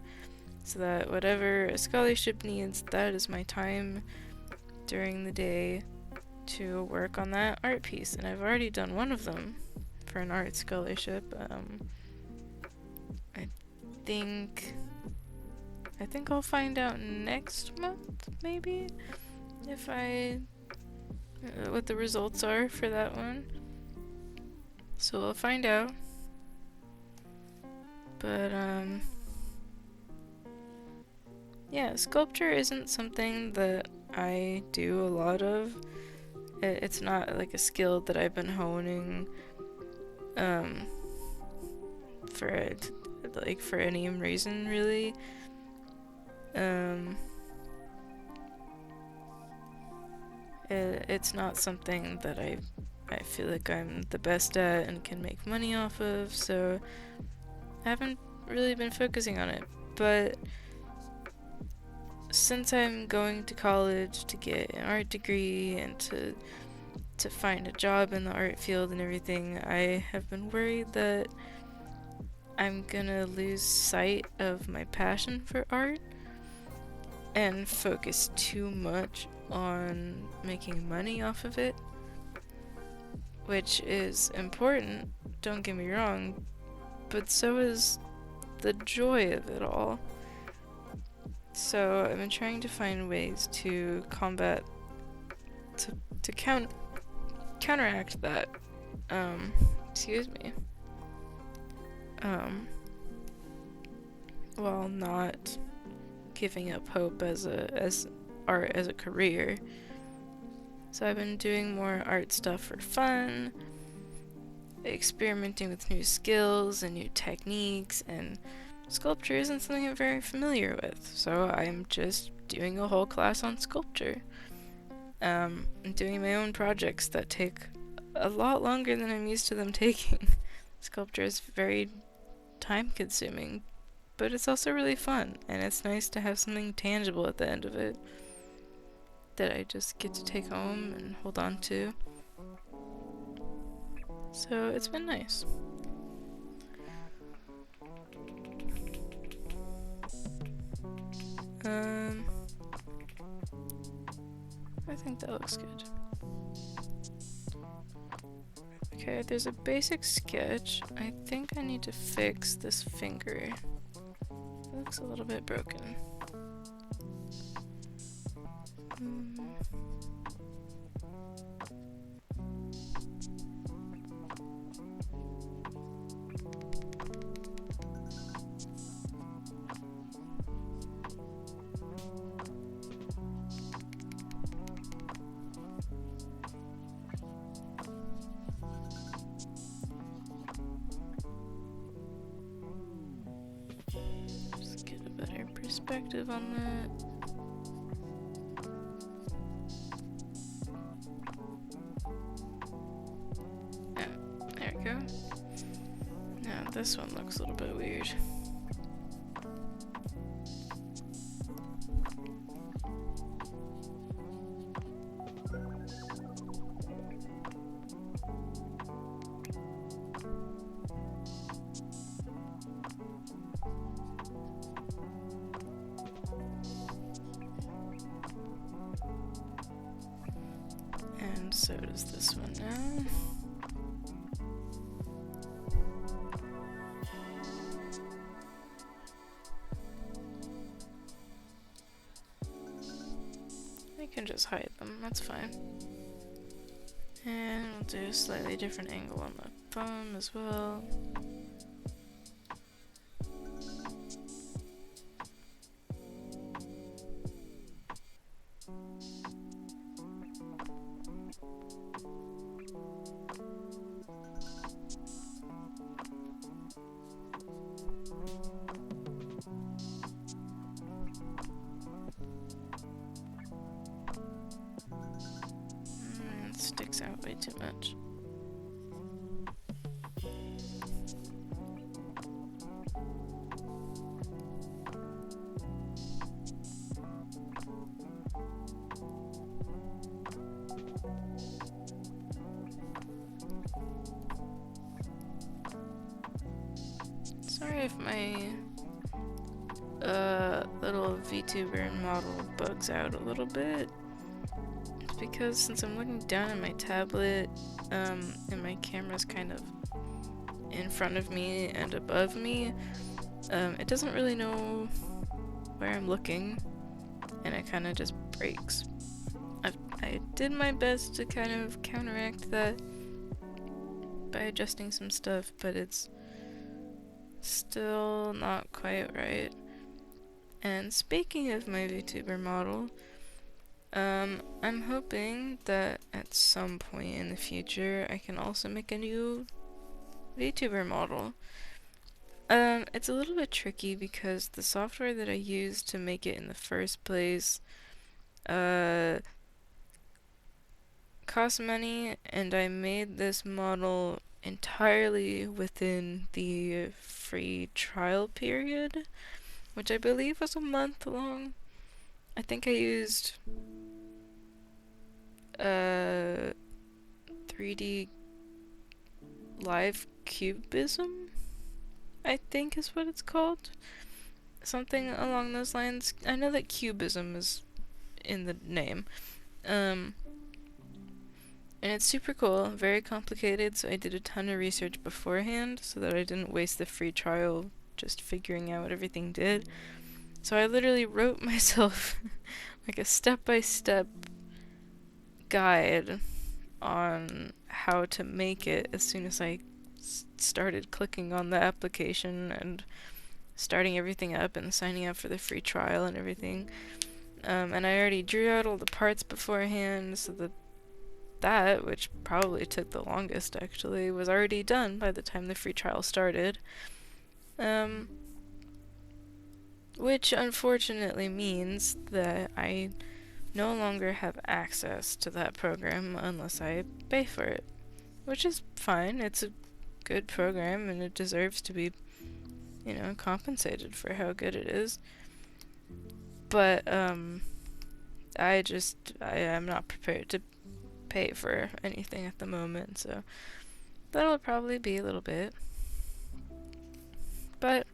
Speaker 1: so that whatever a scholarship needs, that is my time during the day to work on that art piece. And I've already done one of them for an art scholarship. I think I'll find out next month, maybe, if what the results are for that one. So we'll find out. But yeah, sculpture isn't something that I do a lot of. It's not like a skill that I've been honing for any reason, really. It's not something that I feel like I'm the best at and can make money off of, so I haven't really been focusing on it. But since I'm going to college to get an art degree and to find a job in the art field and everything, I have been worried that I'm gonna lose sight of my passion for art and focus too much on making money off of it, which is important, don't get me wrong, but so is the joy of it all. So I've been trying to find ways to combat, to counteract that, excuse me, while not giving up hope as art as a career. So I've been doing more art stuff for fun, experimenting with new skills and new techniques, and sculpture isn't something I'm very familiar with, so I'm just doing a whole class on sculpture. I'm doing my own projects that take a lot longer than I'm used to them taking. Sculpture is very time consuming, but it's also really fun, and it's nice to have something tangible at the end of it that I just get to take home and hold on to. So it's been nice. I think that looks good. Okay, there's a basic sketch. I think I need to fix this finger. It looks a little bit broken. Just get a better perspective on that. There we go. Now this one looks a little bit weird. And so does this one now. I can just hide them, that's fine. And we'll do a slightly different angle on the thumb as well. It sticks out way too much. Sorry if my little VTuber model bugs out a little bit. It's because since I'm looking down at my tablet, and my camera's kind of in front of me and above me, it doesn't really know where I'm looking, and it kind of just breaks. I did my best to kind of counteract that by adjusting some stuff, but it's still not quite right. And speaking of my VTuber model, I'm hoping that at some point in the future I can also make a new VTuber model. It's a little bit tricky because the software that I used to make it in the first place, cost money, and I made this model entirely within the free trial period, which I believe was a month long. I think I used 3D Live Cubism, I think is what it's called. Something along those lines. I know that Cubism is in the name. And it's super cool, very complicated, so I did a ton of research beforehand so that I didn't waste the free trial just figuring out what everything did. So I literally wrote myself like a step-by-step guide on how to make it as soon as I started clicking on the application and starting everything up and signing up for the free trial and everything. And I already drew out all the parts beforehand, so that, which probably took the longest actually, was already done by the time the free trial started. Which unfortunately means that I no longer have access to that program unless I pay for it. Which is fine, it's a good program and it deserves to be, compensated for how good it is. But, I am not prepared to pay for anything at the moment, so that'll probably be a little bit. But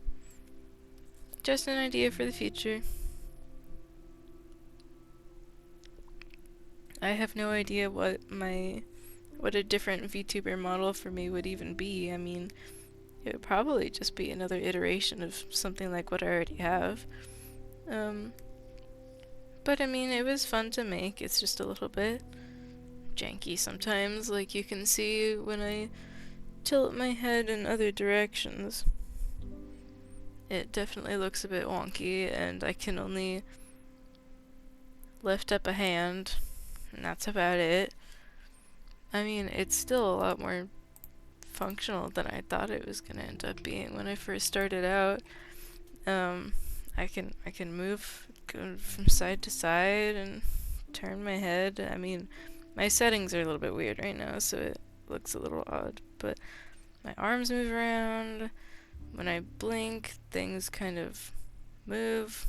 Speaker 1: just an idea for the future. I have no idea what a different VTuber model for me would even be. I mean, it would probably just be another iteration of something like what I already have. But I mean, it was fun to make. It's just a little bit janky sometimes, like you can see when I tilt my head in other directions. It definitely looks a bit wonky, and I can only lift up a hand, and that's about it. I mean, it's still a lot more functional than I thought it was gonna end up being when I first started out. I can move, go from side to side and turn my head. I mean, my settings are a little bit weird right now, so it looks a little odd, but my arms move around. When I blink, things kind of move.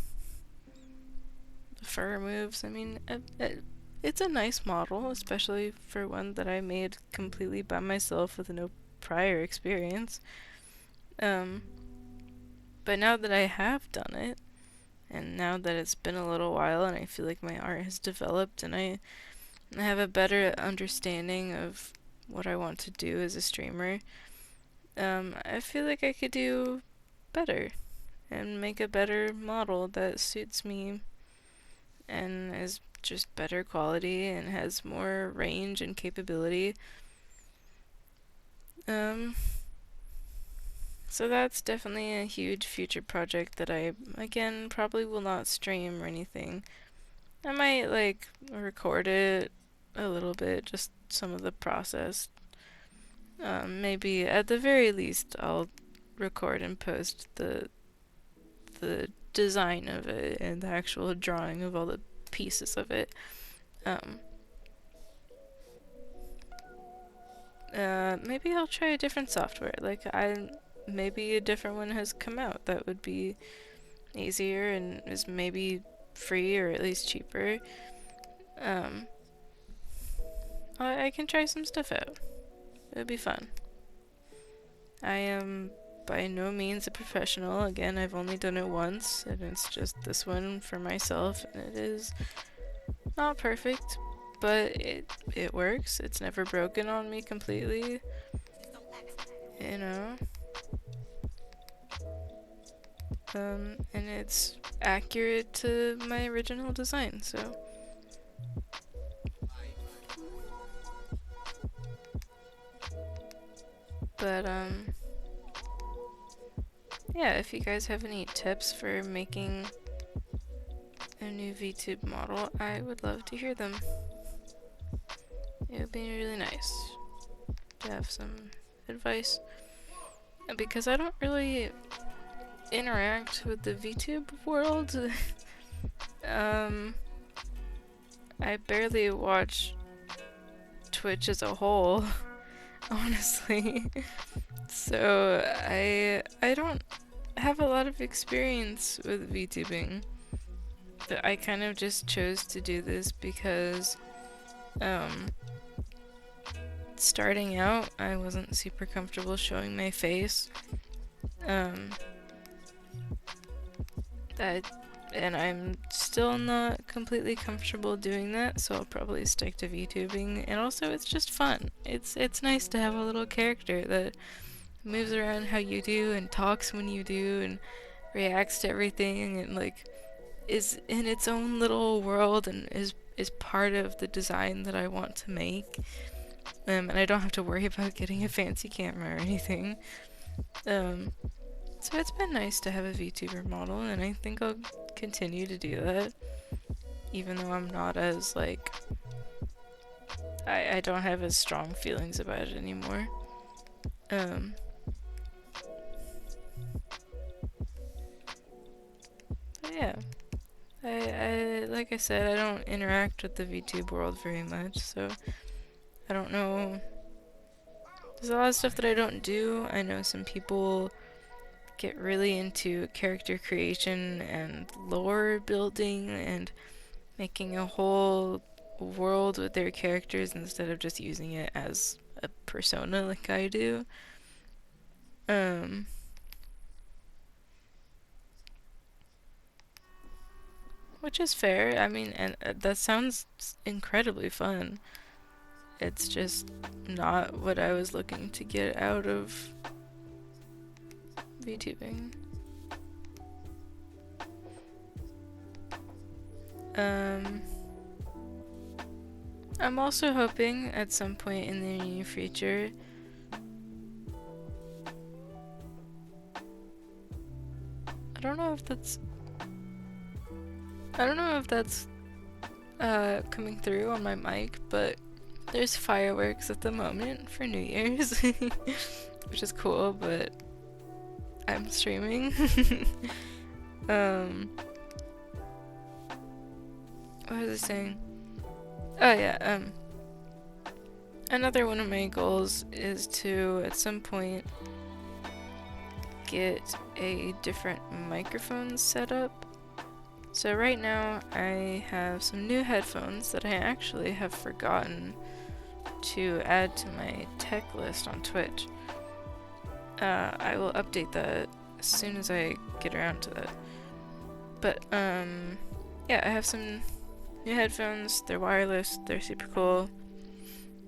Speaker 1: The fur moves. I mean, it's a nice model, especially for one that I made completely by myself with no prior experience. But now that I have done it, and now that it's been a little while and I feel like my art has developed and I have a better understanding of what I want to do as a streamer, I feel like I could do better and make a better model that suits me and is just better quality and has more range and capability. So that's definitely a huge future project that I, again, probably will not stream or anything. I might, record it a little bit, just some of the process. Maybe, at the very least, I'll record and post the design of it and the actual drawing of all the pieces of it. Maybe I'll try a different software. Maybe a different one has come out that would be easier and is maybe free or at least cheaper. I can try some stuff out. It would be fun. I am by no means a professional. Again, I've only done it once, and it's just this one for myself, and it is not perfect, but it works. It's never broken on me completely, you know. And it's accurate to my original design, so. But, yeah, if you guys have any tips for making a new VTube model, I would love to hear them. It would be really nice to have some advice. Because I don't really interact with the VTube world. I barely watch Twitch as a whole, honestly. So I don't have a lot of experience with VTubing. But I kind of just chose to do this because starting out I wasn't super comfortable showing my face. And I'm still not completely comfortable doing that, so I'll probably stick to VTubing. And also, it's just fun. It's nice to have a little character that moves around how you do and talks when you do and reacts to everything and like is in its own little world and is part of the design that I want to make. And I don't have to worry about getting a fancy camera or anything. So it's been nice to have a VTuber model, and I think I'll continue to do that, even though I'm not as, like, I don't have as strong feelings about it anymore. But yeah, I like I said, I don't interact with the VTube world very much, so I don't know. There's a lot of stuff that I don't do. I know some people get really into character creation and lore building and making a whole world with their characters instead of just using it as a persona like I do. Which is fair. I mean, and that sounds incredibly fun. It's just not what I was looking to get out of VTubing. I'm also hoping at some point in the near future I don't know if that's coming through on my mic, but there's fireworks at the moment for New Year's, which is cool, but I'm streaming. What was I saying? Oh yeah, another one of my goals is to, at some point, get a different microphone set up. So right now, I have some new headphones that I actually have forgotten to add to my tech list on Twitch. I will update that as soon as I get around to that. But, yeah, I have some new headphones. They're wireless. They're super cool.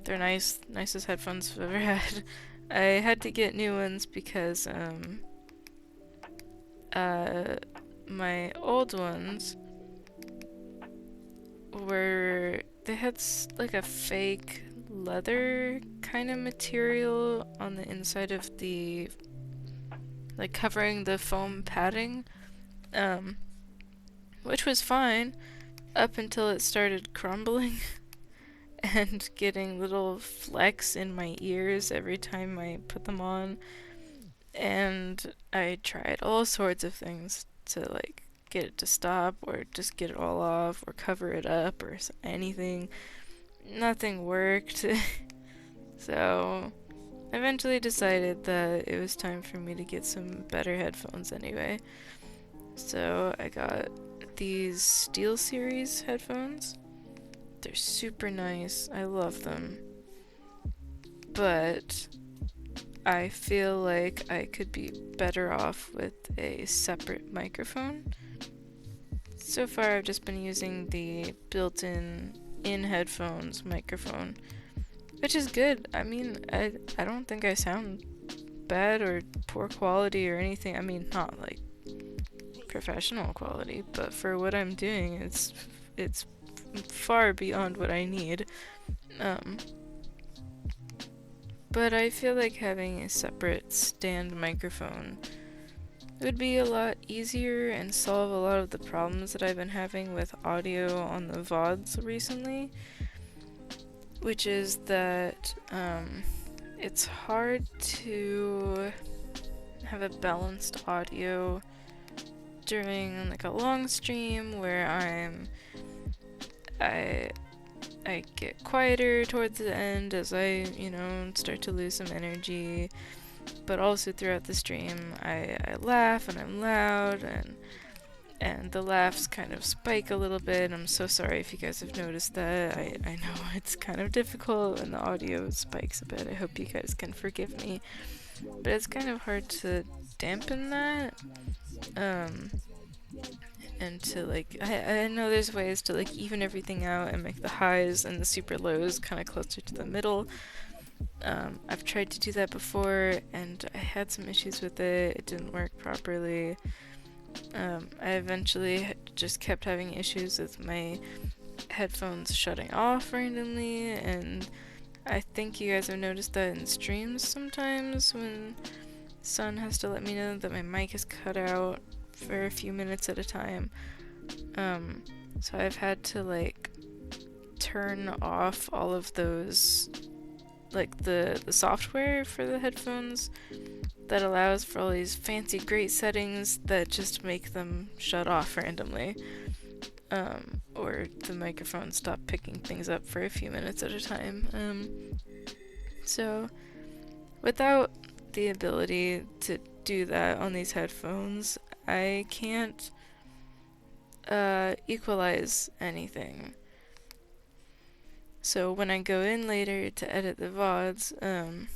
Speaker 1: They're nice. Nicest headphones I've ever had. I had to get new ones because, my old ones they had like a fake leather kind of material on the inside of the, like, covering the foam padding, which was fine up until it started crumbling and getting little flecks in my ears every time I put them on. And I tried all sorts of things to, like, get it to stop or just get it all off or cover it up or anything. Nothing worked. So I eventually decided that it was time for me to get some better headphones anyway. So I got these SteelSeries headphones. They're super nice. I love them. But I feel like I could be better off with a separate microphone. So far I've just been using the built-in headphones microphone, which is good. I mean, I don't think I sound bad or poor quality or anything. I mean, not like professional quality, but for what I'm doing, it's far beyond what I need. But I feel like having a separate stand microphone would be a lot easier and solve a lot of the problems that I've been having with audio on the VODs recently, which is that it's hard to have a balanced audio during like a long stream where I get quieter towards the end as I, start to lose some energy, but also throughout the stream I laugh and I'm loud and the laughs kind of spike a little bit. I'm so sorry if you guys have noticed that. I know it's kind of difficult and the audio spikes a bit. I hope you guys can forgive me. But it's kind of hard to dampen that. And to like, I know there's ways to like even everything out and make the highs and the super lows kind of closer to the middle. I've tried to do that before and I had some issues with it. It didn't work properly. I eventually just kept having issues with my headphones shutting off randomly, and I think you guys have noticed that in streams sometimes when Sun has to let me know that my mic is cut out for a few minutes at a time. So I've had to like turn off all of those, like the software for the headphones that allows for all these fancy great settings that just make them shut off randomly. Or the microphone stop picking things up for a few minutes at a time. So without the ability to do that on these headphones, I can't equalize anything. So when I go in later to edit the VODs,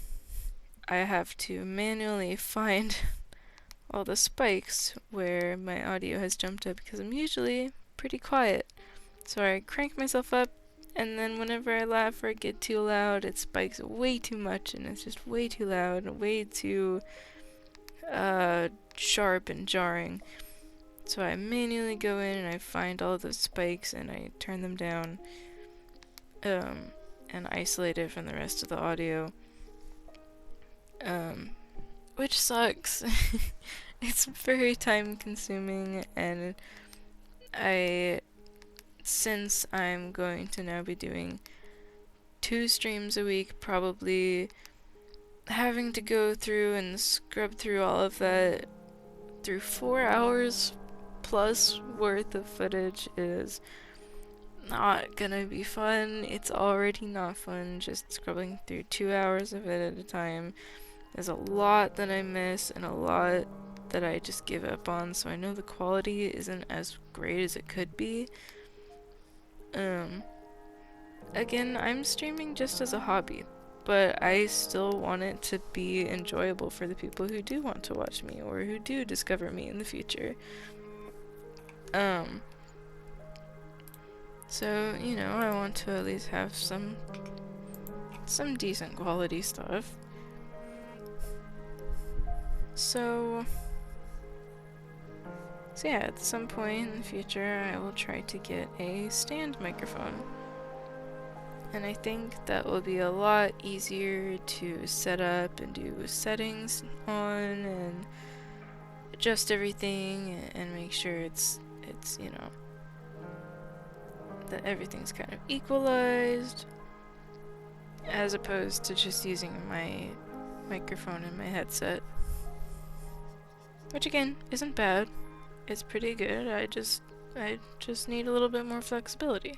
Speaker 1: I have to manually find all the spikes where my audio has jumped up because I'm usually pretty quiet. So I crank myself up, and then whenever I laugh or I get too loud, it spikes way too much and it's just way too loud and way too sharp and jarring. So I manually go in and I find all those spikes and I turn them down and isolate it from the rest of the audio. Which sucks. It's very time consuming, and since I'm going to now be doing 2 streams a week, probably having to go through and scrub through all of that through 4 hours plus worth of footage is not gonna be fun. It's already not fun just scrubbing through 2 hours of it at a time. There's a lot that I miss and a lot that I just give up on, so I know the quality isn't as great as it could be. Again, I'm streaming just as a hobby, but I still want it to be enjoyable for the people who do want to watch me or who do discover me in the future. So, I want to at least have some decent quality stuff. So yeah, at some point in the future, I will try to get a stand microphone. And I think that will be a lot easier to set up and do settings on and adjust everything and make sure it's that everything's kind of equalized, as opposed to just using my microphone in my headset. Which again, isn't bad. It's pretty good. I just need a little bit more flexibility.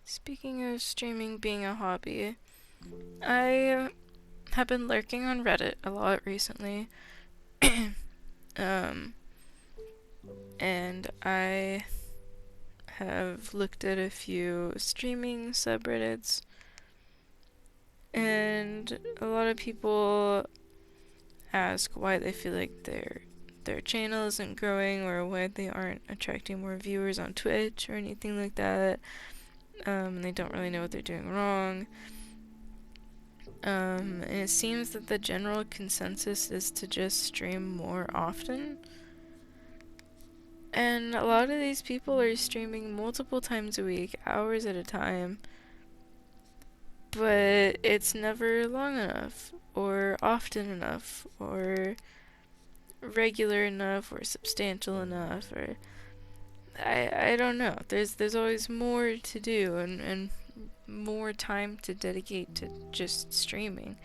Speaker 1: Speaking of streaming being a hobby, I have been lurking on Reddit a lot recently. and I have looked at a few streaming subreddits, and a lot of people ask why they feel like their channel isn't growing, or why they aren't attracting more viewers on Twitch or anything like that. And they don't really know what they're doing wrong. And it seems that the general consensus is to just stream more often. And a lot of these people are streaming multiple times a week, hours at a time, but it's never long enough, or often enough, or regular enough, or substantial enough, or I don't know. There's always more to do, and more time to dedicate to just streaming.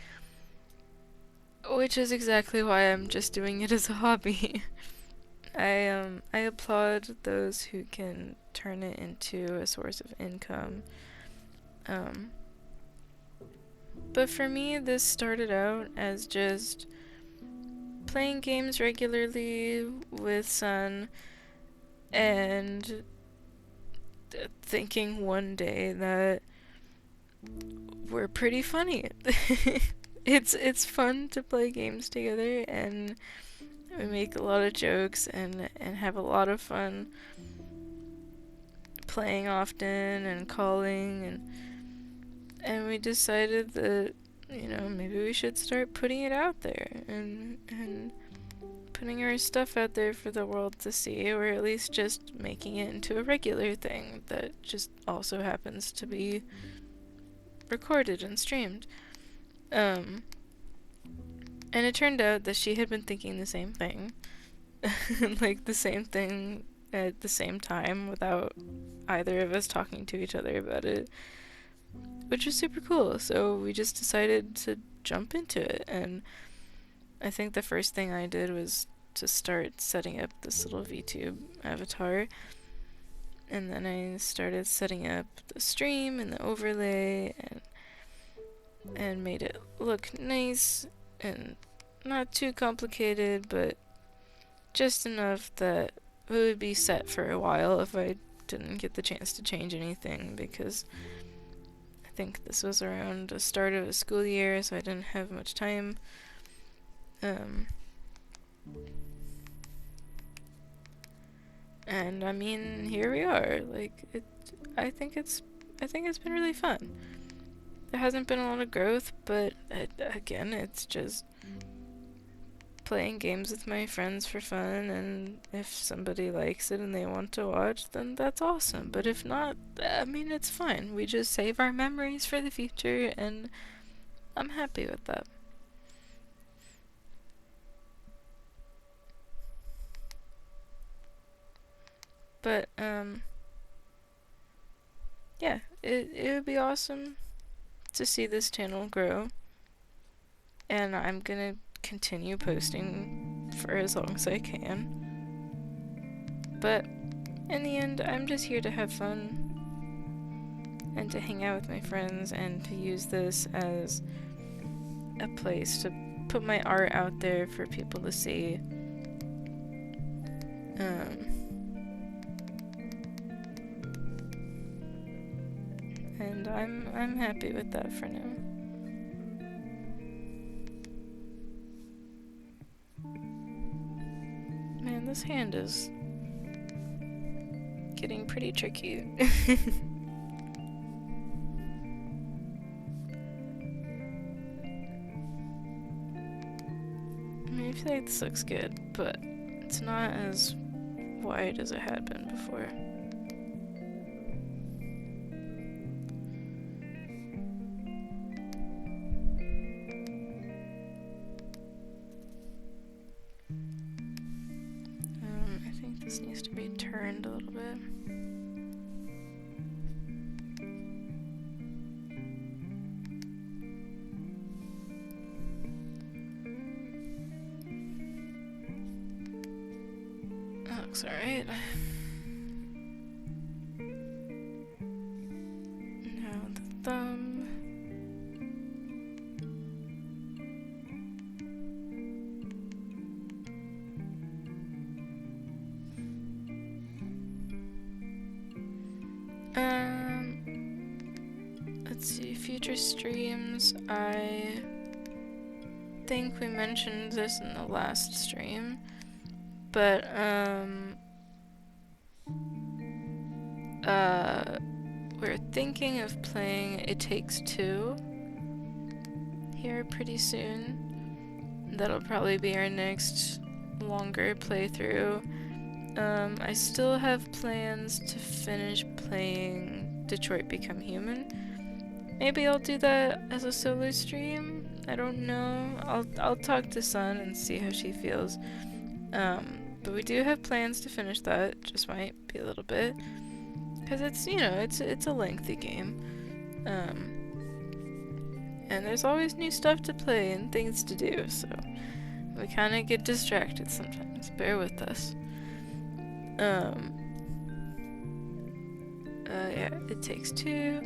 Speaker 1: Which is exactly why I'm just doing it as a hobby. I applaud those who can turn it into a source of income. But for me, this started out as just playing games regularly with Sun, and thinking one day that we're pretty funny. It's fun to play games together, and we make a lot of jokes and have a lot of fun playing often and calling, and we decided that, you know, maybe we should start putting it out there and putting our stuff out there for the world to see, or at least just making it into a regular thing that just also happens to be recorded and streamed. And it turned out that she had been thinking the same thing. Like, the same thing at the same time without either of us talking to each other about it, which was super cool. So we just decided to jump into it, and I think the first thing I did was to start setting up this little VTube avatar, and then I started setting up the stream and the overlay, and made it look nice and not too complicated, but just enough that it would be set for a while if I didn't get the chance to change anything, because I think this was around the start of a school year, so I didn't have much time. And I mean, here we are. Like, I think it's been really fun. There hasn't been a lot of growth, but again, it's just playing games with my friends for fun, and if somebody likes it and they want to watch, then that's awesome. But if not, I mean, it's fine. We just save our memories for the future, and I'm happy with that. But, yeah, it would be awesome to see this channel grow, and I'm gonna continue posting for as long as I can. But in the end, I'm just here to have fun and to hang out with my friends, and to use this as a place to put my art out there for people to see. And I'm happy with that for now. Man, this hand is getting pretty tricky. I mean, I feel like this looks good, but it's not as wide as it had been before. I think this needs to be turned a little bit. That looks alright. Now the thumb. future streams, I think we mentioned this in the last stream, but we're thinking of playing It Takes Two here pretty soon. That'll probably be our next longer playthrough. I still have plans to finish playing Detroit Become Human. Maybe I'll do that as a solo stream. I don't know. I'll talk to Sun and see how she feels. But we do have plans to finish that. Just might be a little bit, because it's, you know, it's a lengthy game. And there's always new stuff to play and things to do, so we kind of get distracted sometimes. Bear with us. Yeah, It Takes Two.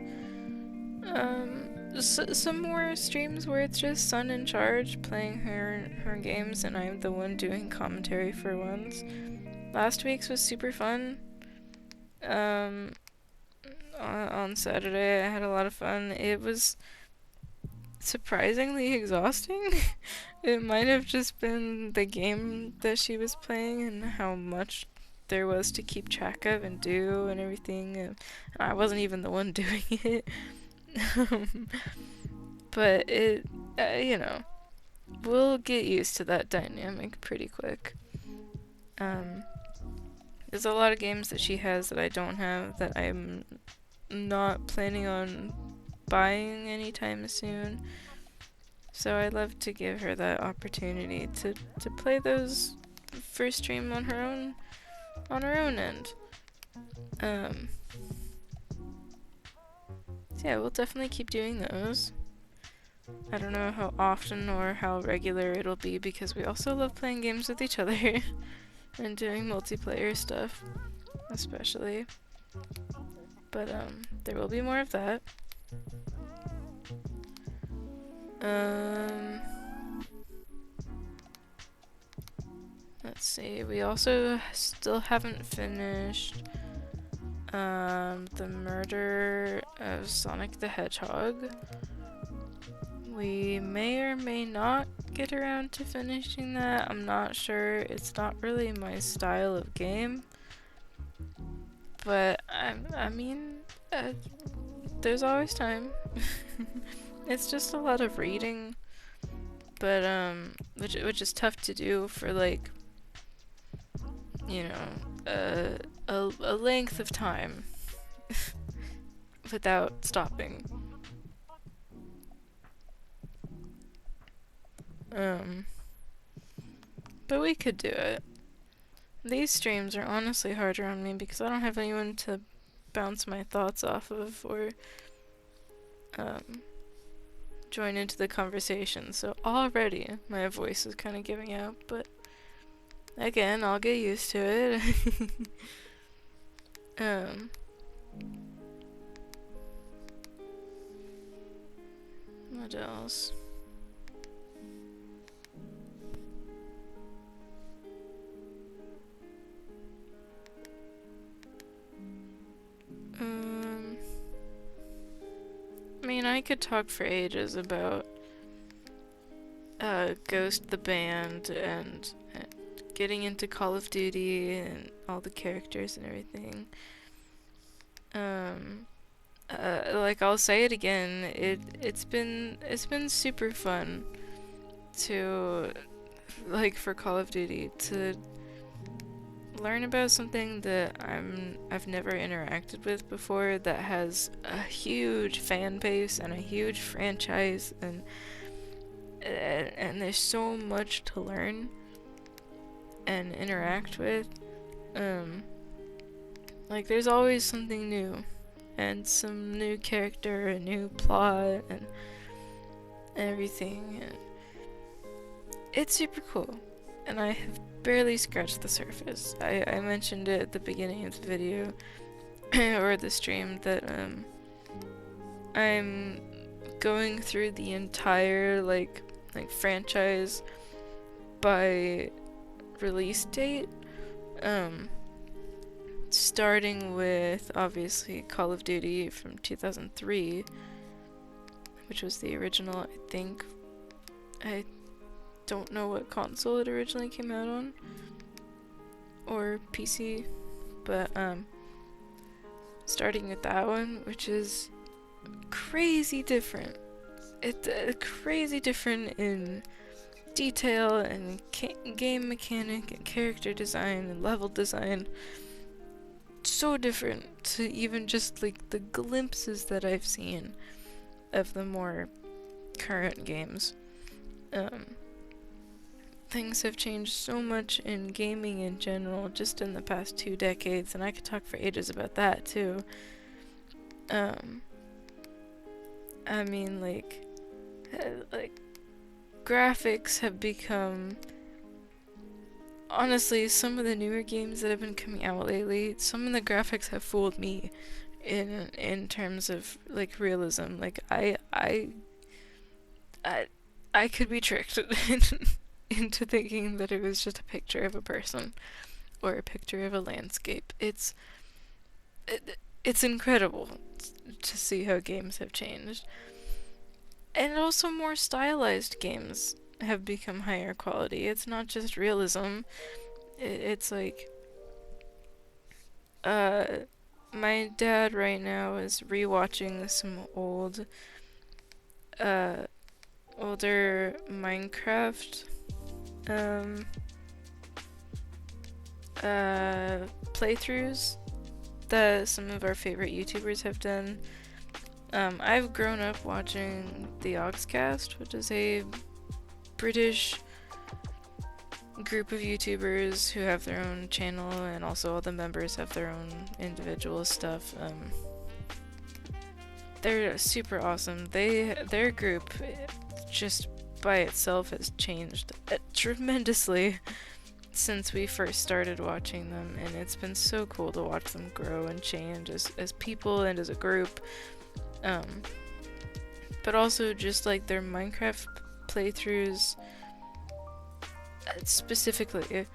Speaker 1: Some more streams where it's just Sun in charge playing her games and I'm the one doing commentary for once. Last week's was super fun. On Saturday I had a lot of fun. It was surprisingly exhausting. It might have just been the game that she was playing and how much there was to keep track of and do and everything, and I wasn't even the one doing it. But it, you know, we'll get used to that dynamic pretty quick. There's a lot of games that she has that I don't have, that I'm not planning on buying anytime soon. So I'd love to give her that opportunity to play those first stream on her own end. So yeah, we'll definitely keep doing those. I don't know how often or how regular it'll be, because we also love playing games with each other and doing multiplayer stuff, especially. But there will be more of that. Let's see, we also still haven't finished the murder of Sonic the Hedgehog. We may or may not get around to finishing that. I'm not sure. It's not really my style of game. But I mean, there's always time. It's just a lot of reading, but which is tough to do for, like, you know, a length of time without stopping. But we could do it. These streams are honestly harder on me because I don't have anyone to bounce my thoughts off of or join into the conversation. So already my voice is kind of giving out, but again, I'll get used to it. What else? I mean, I could talk for ages about Ghost the band and getting into Call of Duty and all the characters and everything. Like, I'll say it again, it's been super fun to, like, for Call of Duty, to learn about something that I've never interacted with before, that has a huge fan base and a huge franchise, and there's so much to learn and interact with. Like, there's always something new and some new character, a new plot, and everything. And it's super cool, and I have barely scratched the surface. I mentioned it at the beginning of the video or the stream that I'm going through the entire like franchise by release date, starting with obviously Call of Duty from 2003, which was the original, I think. I don't know what console it originally came out on, or PC, but starting with that one, which is crazy different. It's crazy different in detail and game mechanic and character design and level design. So different to even just like the glimpses that I've seen of the more current games. Things have changed so much in gaming in general just in the past 2 decades, and I could talk for ages about that too. I mean, like graphics have become, honestly, some of the newer games that have been coming out lately, some of the graphics have fooled me in terms of like realism. Like I could be tricked into thinking that it was just a picture of a person or a picture of a landscape. It's incredible to see how games have changed. And also more stylized games have become higher quality. It's not just realism. It's like, my dad right now is rewatching some older Minecraft, playthroughs that some of our favorite YouTubers have done. I've grown up watching the Oxcast, which is a British group of YouTubers who have their own channel, and also all the members have their own individual stuff. They're super awesome. Their group just by itself has changed tremendously since we first started watching them, and it's been so cool to watch them grow and change as people and as a group. But also just like their Minecraft playthroughs specifically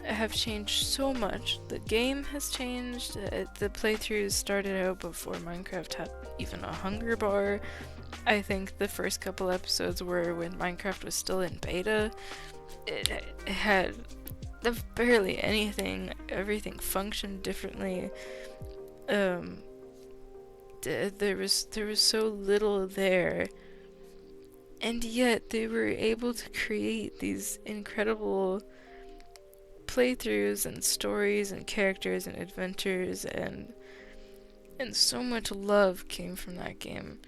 Speaker 1: have changed so much. The game has changed. The playthroughs started out before Minecraft had even a hunger bar. I think the first couple episodes were when Minecraft was still in beta. It had barely anything. Everything functioned differently. There was so little there, and yet they were able to create these incredible playthroughs and stories and characters and adventures, and so much love came from that game,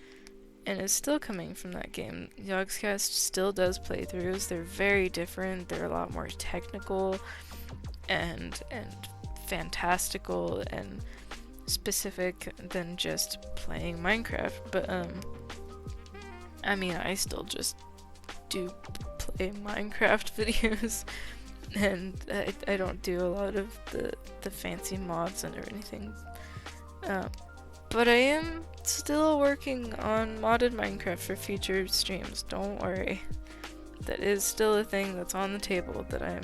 Speaker 1: and is still coming from that game. Yogscast still does playthroughs. They're very different. They're a lot more technical and fantastical and specific than just playing Minecraft. But I mean, I still just do play Minecraft videos, and I don't do a lot of the fancy mods and anything. But I am still working on modded Minecraft for future streams. Don't worry. That is still a thing that's on the table that I'm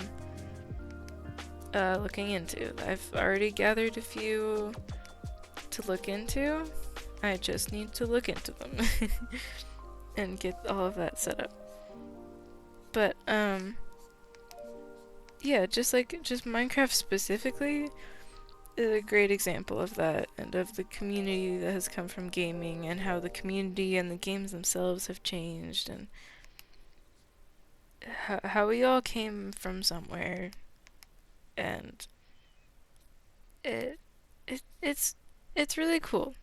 Speaker 1: looking into. I've already gathered a few to look into. I just need to look into them and get all of that set up. But yeah, just Minecraft specifically is a great example of that, and of the community that has come from gaming, and how the community and the games themselves have changed, and how we all came from somewhere, and it's really cool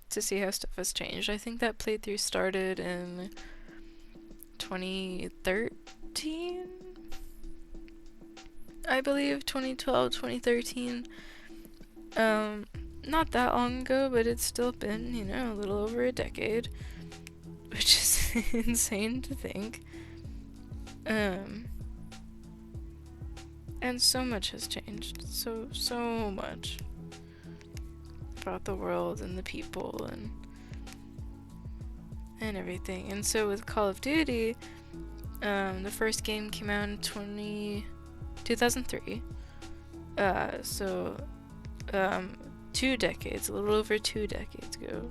Speaker 1: to see how stuff has changed. I think that playthrough started in 2013, I believe, 2012, 2013. Not that long ago, but it's still been, a little over a decade, which is insane to think. And so much has changed. So much about the world and the people and everything. And so with Call of Duty, the first game came out in 2003. 2 decades, a little over 2 decades ago.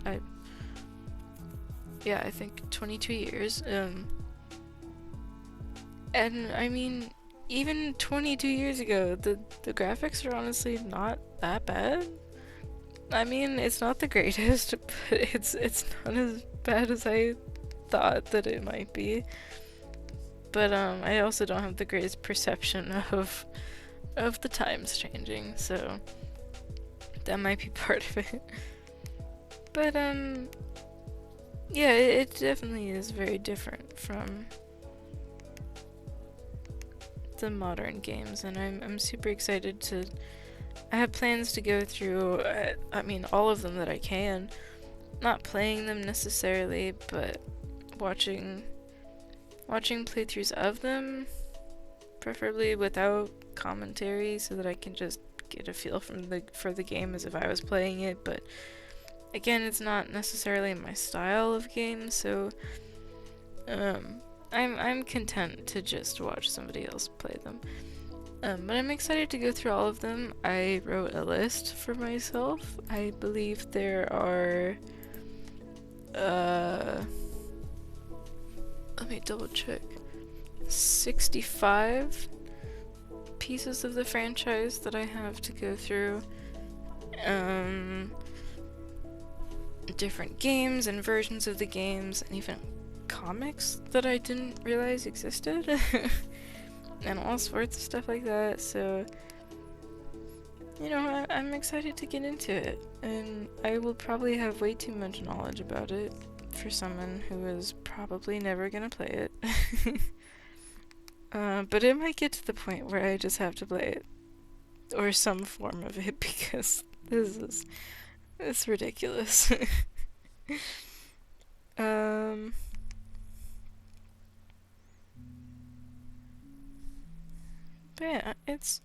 Speaker 1: yeah, I think 22 years. And I mean, even 22 years ago, the graphics are honestly not that bad. I mean, it's not the greatest, but it's not as bad as I thought that it might be. But I also don't have the greatest perception of the times changing, so that might be part of it. But yeah, it definitely is very different from the modern games, and I'm super excited to. I have plans to go through. I mean, all of them that I can. Not playing them necessarily, but watching playthroughs of them, preferably without commentary, so that I can just get a feel for the game as if I was playing it. But again, it's not necessarily my style of game, so I'm content to just watch somebody else play them. But I'm excited to go through all of them. I wrote a list for myself. I believe there are let me double check. 65 pieces of the franchise that I have to go through. Different games and versions of the games, and even comics that I didn't realize existed. And all sorts of stuff like that, so you know, I'm excited to get into it, and I will probably have way too much knowledge about it for someone who is probably never gonna play it. But it might get to the point where I just have to play it, or some form of it, because it's ridiculous. But yeah, it's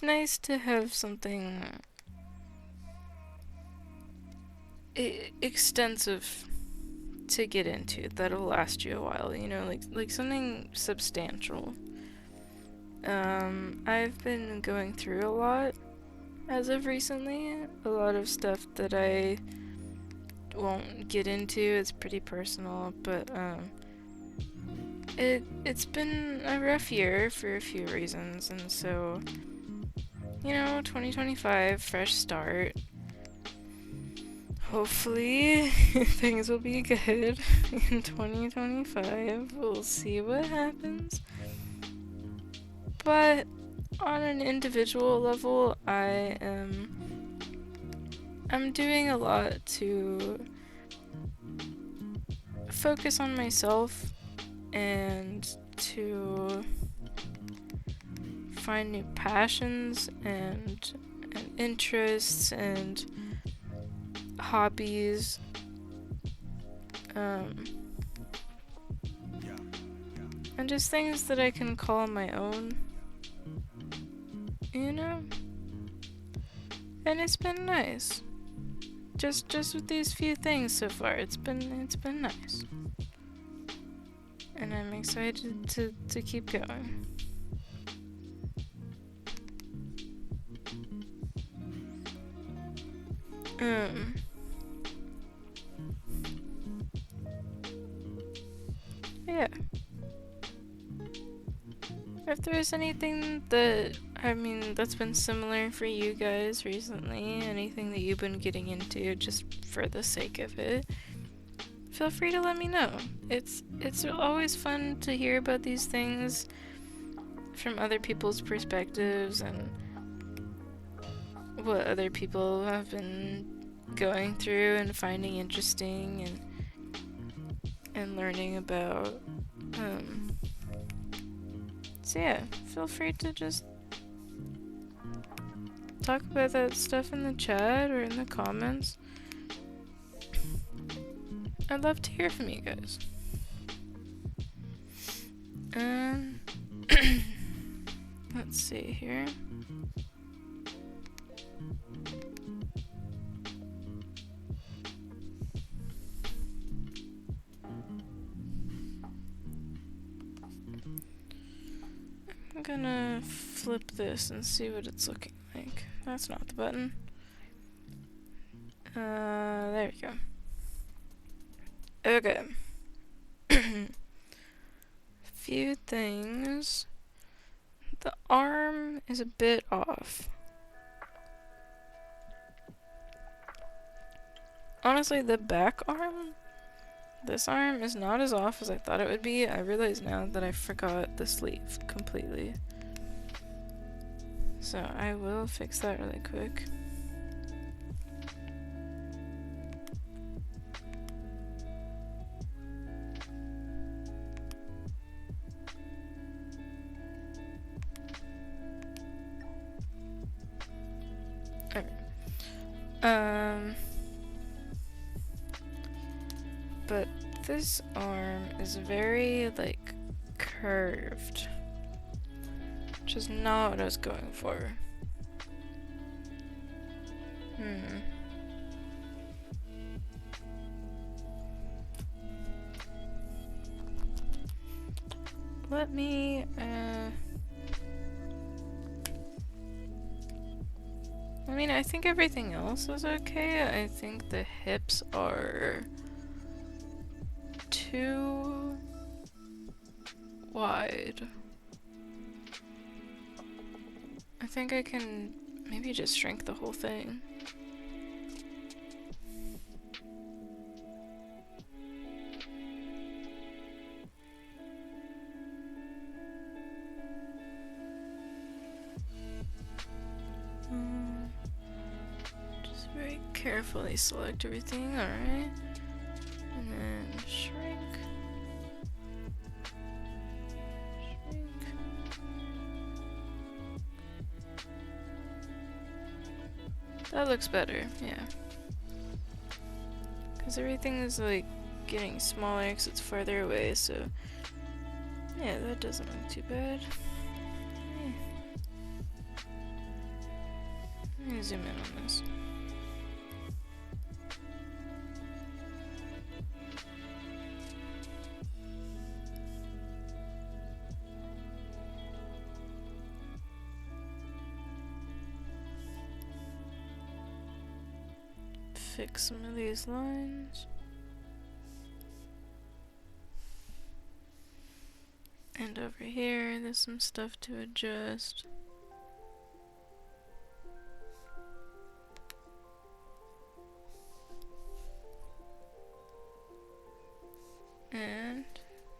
Speaker 1: nice to have something extensive to get into that'll last you a while, you know, like something substantial. I've been going through a lot as of recently, a lot of stuff that I won't get into. It's pretty personal, but it's been a rough year for a few reasons, and so you know, 2025, fresh start. Hopefully things will be good in 2025. We'll see what happens. But on an individual level, I'm doing a lot to focus on myself and to find new passions and interests and hobbies. And just things that I can call my own. You know? And it's been nice. Just with these few things so far, it's been nice. And I'm excited to keep going. Yeah. If there's anything that's been similar for you guys recently, anything that you've been getting into just for the sake of it, feel free to let me know. It's always fun to hear about these things from other people's perspectives and what other people have been going through and finding interesting and learning about. So yeah, feel free to just talk about that stuff in the chat or in the comments. I'd love to hear from you guys. Let's see here. I'm gonna flip this and see what it's looking like. That's not the button. There we go. Okay. Few things. The arm is a bit off. Honestly, the back arm, this arm is not as off as I thought it would be. I realize now that I forgot the sleeve completely. So I will fix that really quick. Okay. But this arm is very, like, curved. Which is not what I was going for. Let me, I mean, I think everything else is okay. I think the hips are too wide. I think I can maybe just shrink the whole thing. Just very carefully select everything, alright? And then shrink. Shrink. That looks better, yeah. Because everything is like getting smaller because it's farther away, so yeah, that doesn't look too bad. Let me zoom in on this. Fix some of these lines. And over here, there's some stuff to adjust. And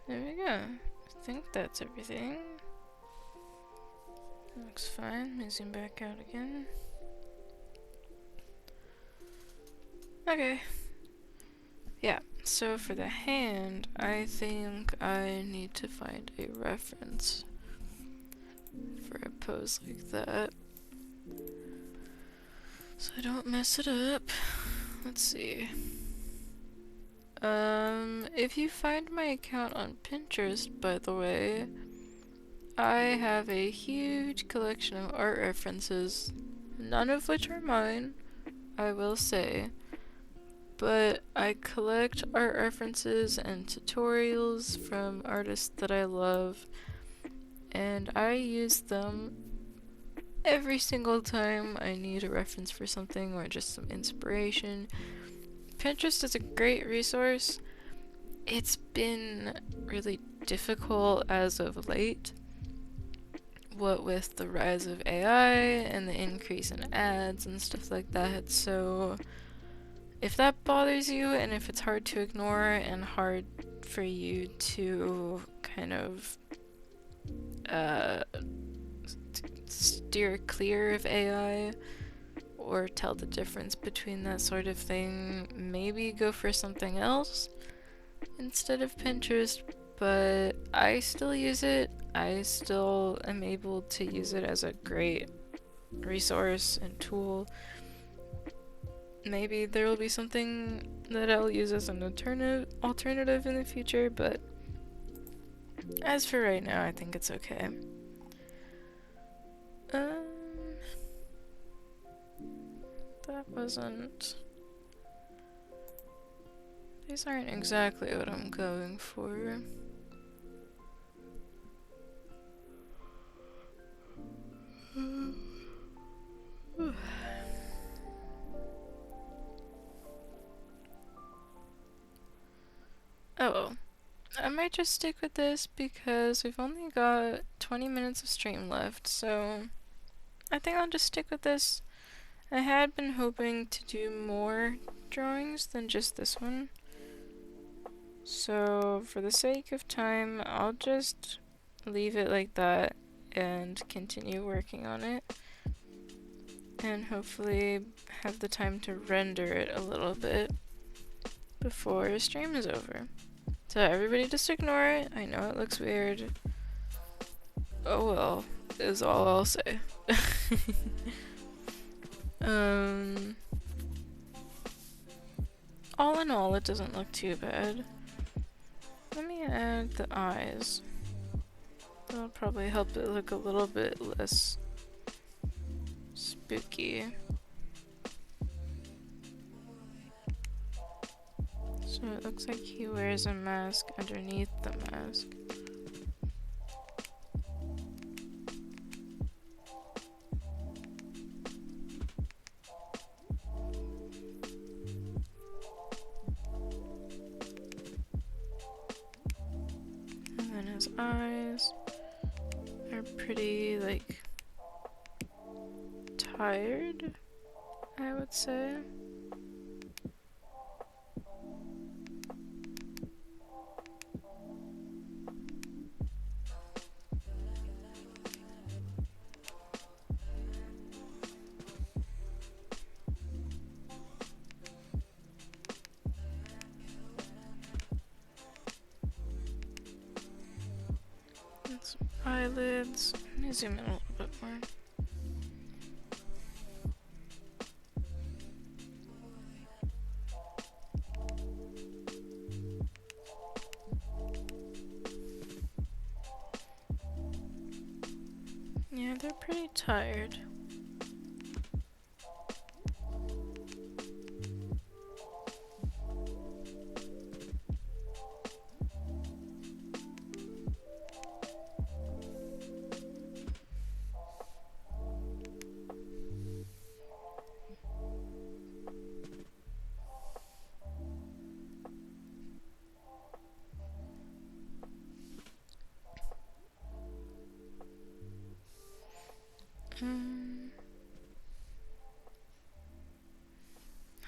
Speaker 1: there we go. I think that's everything. Looks fine. Let me zoom back out again. Okay. Yeah, so for the hand, I think I need to find a reference for a pose like that, so I don't mess it up. Let's see. If you find my account on Pinterest, by the way, I have a huge collection of art references, none of which are mine, I will say. But I collect art references and tutorials from artists that I love, and I use them every single time I need a reference for something or just some inspiration. Pinterest is a great resource. It's been really difficult as of late, what with the rise of AI and the increase in ads and stuff like that, so if that bothers you and if it's hard to ignore and hard for you to kind of steer clear of AI or tell the difference between that sort of thing, maybe go for something else instead of Pinterest, but I still use it. I still am able to use it as a great resource and tool. Maybe there will be something that I'll use as an alternative in the future, but as for right now, I think it's okay. That wasn't... These aren't exactly what I'm going for. might just stick with this because we've only got 20 minutes of stream left, so I think I'll just stick with this. I had been hoping to do more drawings than just this one, so for the sake of time, I'll just leave it like that and continue working on it, and hopefully have the time to render it a little bit before stream is over. So everybody just ignore it. I know it looks weird. Oh well, is all I'll say. All in all, it doesn't look too bad. Let me add the eyes. That'll probably help it look a little bit less spooky. So it looks like he wears a mask underneath the mask. And then his eyes are pretty, like, tired, I would say. Some eyelids. Let me zoom in a little bit more. Yeah, they're pretty tired.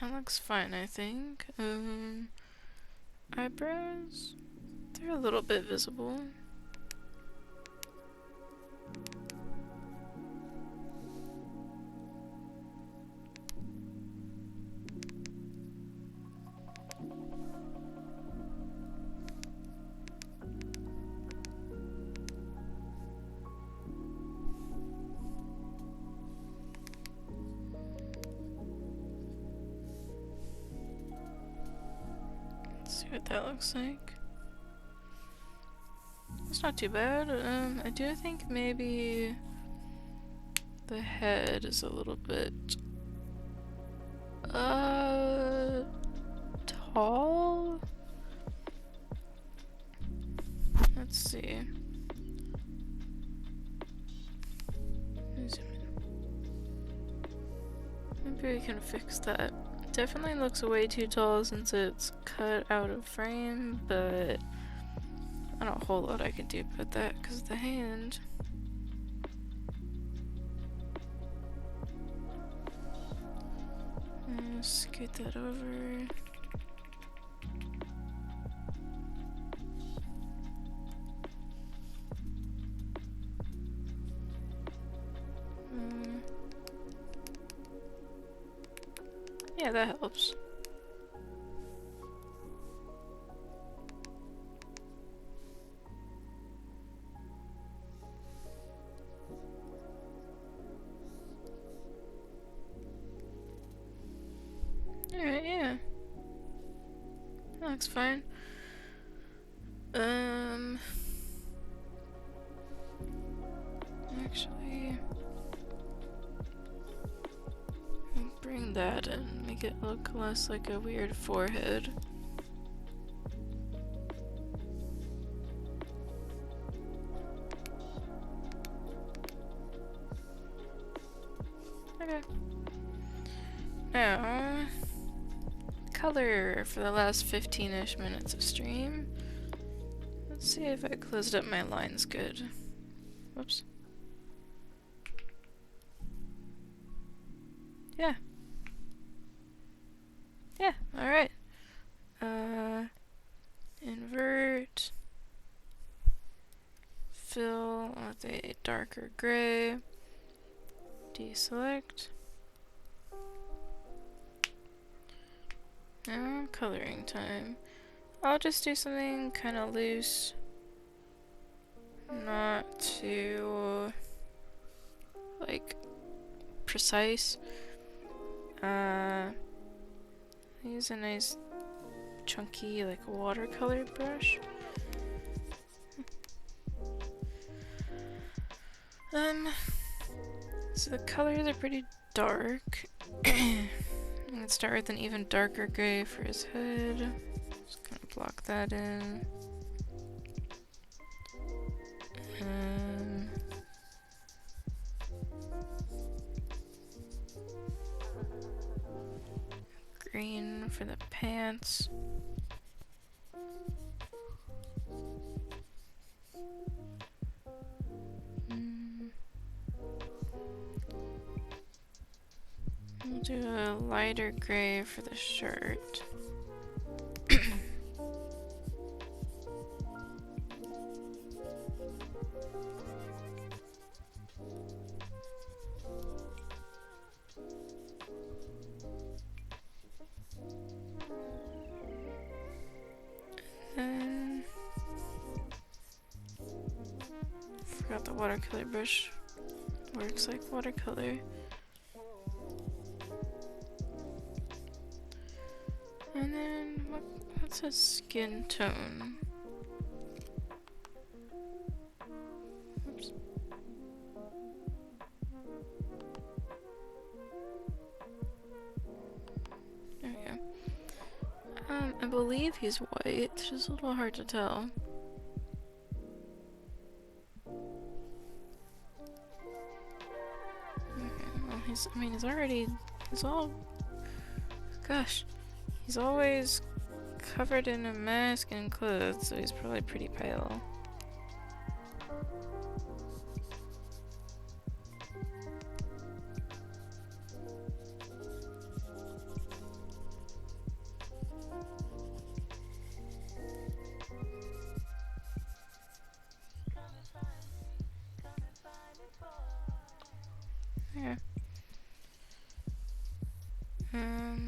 Speaker 1: That looks fine, I think. Eyebrows? They're a little bit visible. See what that looks like. It's not too bad. I do think maybe the head is a little bit tall. Let's see. Maybe we can fix that. Definitely looks way too tall since it's cut out of frame, but not a whole lot I can do about that because of the hand. Scoot that over. Yeah, that helps. Alright, yeah. That looks fine. Actually, bring that and make it look less like a weird forehead. Okay. Now, color for the last 15-ish minutes of stream. see if I closed up my lines good. Whoops. Yeah. Yeah, alright. Invert. Fill with a darker gray. Deselect. Now coloring time. I'll just do something kind of loose. Not too, like, precise. Use a nice chunky, like, watercolor brush. So the colors are pretty dark. I'm gonna start with an even darker gray for his head. Just kind of block that in. Green for the pants. We'll do a lighter gray for the shirt. Forgot the watercolor brush works like watercolor. And then what's his skin tone? Oops. There we go. I believe he's white. It's just a little hard to tell. Gosh, he's always covered in a mask and clothes, so he's probably pretty pale. Yeah.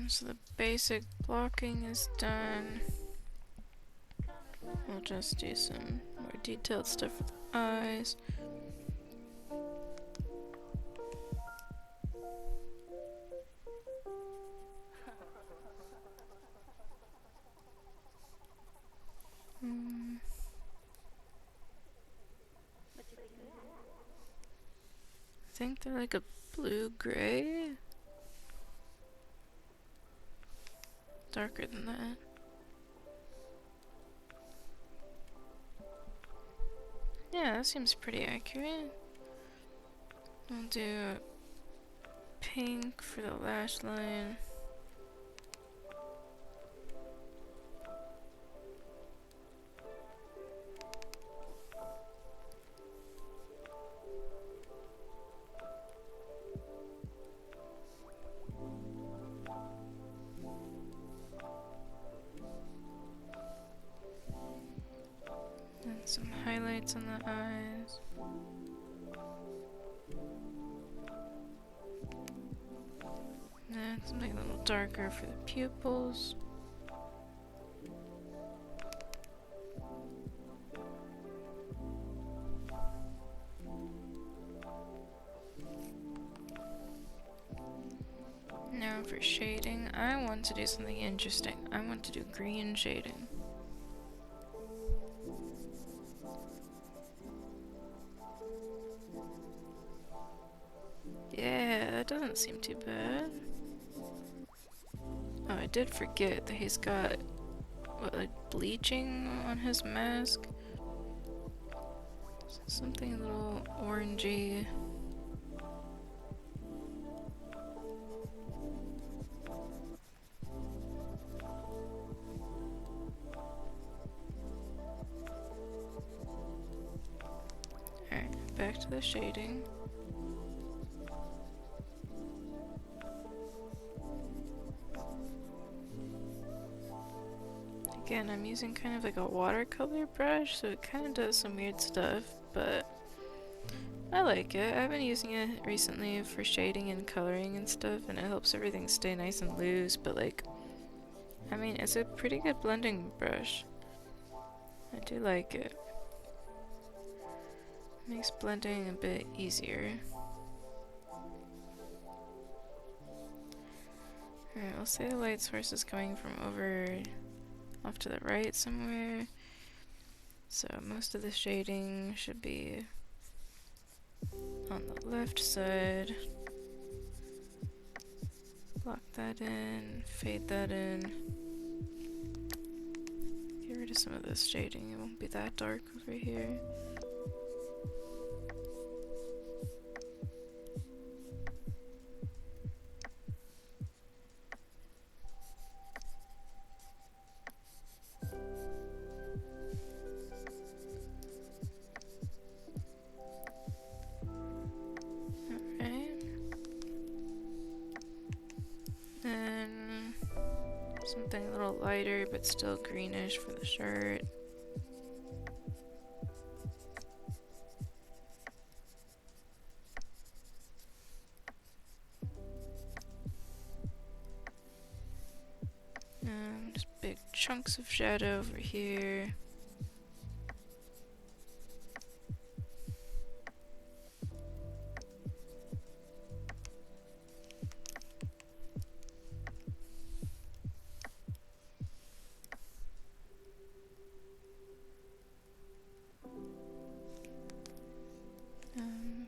Speaker 1: So the basic blocking is done. We'll just do some more detailed stuff with the eyes. I think they're like a blue-gray. Darker than that. Yeah, that seems pretty accurate. I'll do pink for the lash line. And some highlights on the eyes. And something a little darker for the pupils. Now for shading, I want to do something interesting. I want to do green shading. Yeah, that doesn't seem too bad. Oh, I did forget that he's got, what, like bleaching on his mask? Something a little orangey. back to the shading. Again, I'm using kind of like a watercolor brush, so it kind of does some weird stuff, but I like it. I've been using it recently for shading and coloring and stuff, and it helps everything stay nice and loose, but like, I mean, it's a pretty good blending brush. I do like it. Makes blending a bit easier. Alright, we'll say the light source is coming from over off to the right somewhere. So most of the shading should be on the left side. Lock that in, fade that in. Get rid of some of this shading, it won't be that dark over here. Something a little lighter but still greenish for the shirt. Just big chunks of shadow over here.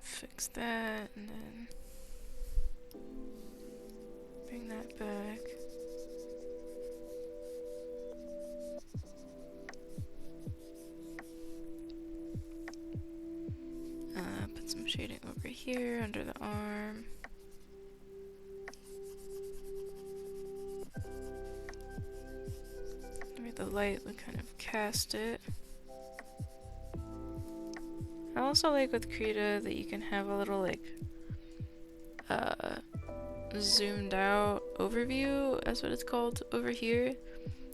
Speaker 1: Fix that and then bring that back. Put some shading over here under the arm. Where the light would kind of cast it. I also like with Krita that you can have a little like zoomed out overview, that's what it's called, over here,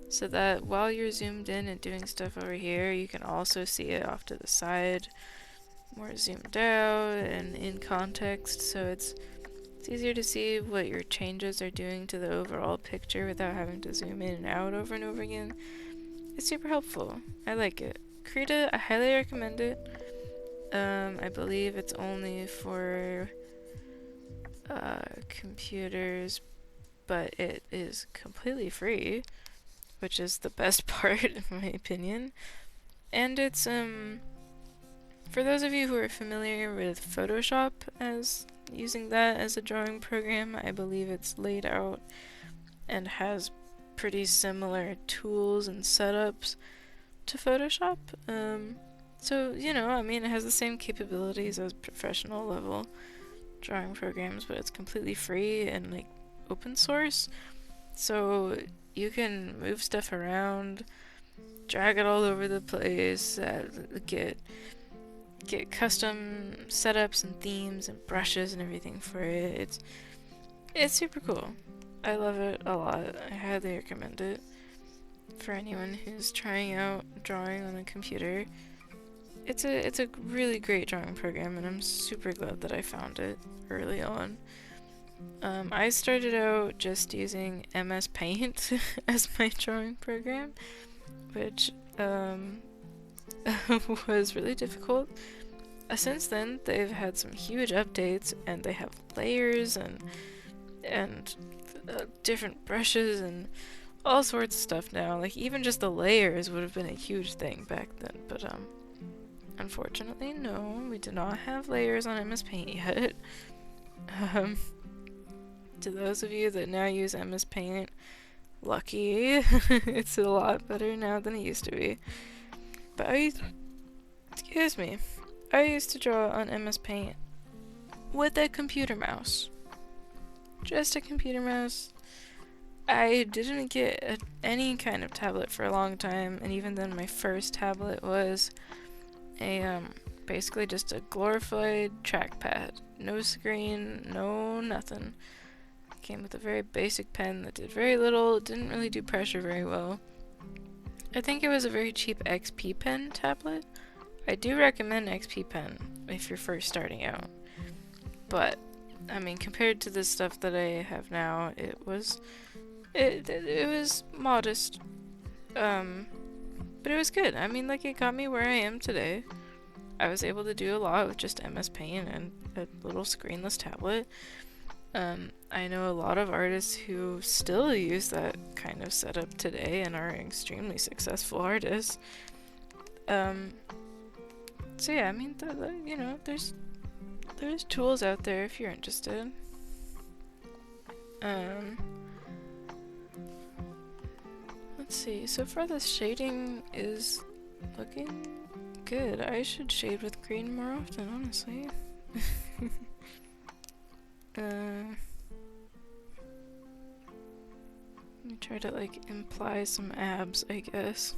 Speaker 1: so that while you're zoomed in and doing stuff over here, you can also see it off to the side, more zoomed out and in context, so it's easier to see what your changes are doing to the overall picture without having to zoom in and out over and over again. It's super helpful. I like it. Krita, I highly recommend it. I believe it's only for computers, but it is completely free, which is the best part in my opinion. And it's for those of you who are familiar with Photoshop as using that as a drawing program, I believe it's laid out and has pretty similar tools and setups to Photoshop. So, you know, I mean, it has the same capabilities as professional level drawing programs, but it's completely free and like open source. So you can move stuff around, drag it all over the place, get custom setups and themes and brushes and everything for it. It's super cool. I love it a lot. I highly recommend it for anyone who's trying out drawing on a computer. It's a really great drawing program, and I'm super glad that I found it early on. I started out just using MS Paint as my drawing program, which was really difficult. Since then, they've had some huge updates, and they have layers and different brushes and all sorts of stuff now. Like, even just the layers would have been a huge thing back then, but unfortunately, no, we do not have layers on MS Paint yet. To those of you that now use MS Paint, lucky. It's a lot better now than it used to be. But I used to draw on MS Paint with a computer mouse. Just a computer mouse. I didn't get any kind of tablet for a long time, and even then my first tablet was a basically just a glorified trackpad. No screen, no nothing. Came with a very basic pen that did very little, didn't really do pressure very well. I think it was a very cheap XP pen tablet. I do recommend XP pen if you're first starting out. But, I mean, compared to the stuff that I have now, it was modest. But it was good. I mean, like, it got me where I am today. I was able to do a lot with just MS Paint and a little screenless tablet. I know a lot of artists who still use that kind of setup today and are extremely successful artists. So yeah, I mean, you know, there's tools out there if you're interested. Let's see. So far, the shading is looking good. I should shade with green more often, honestly. Let me try to, like, imply some abs, I guess.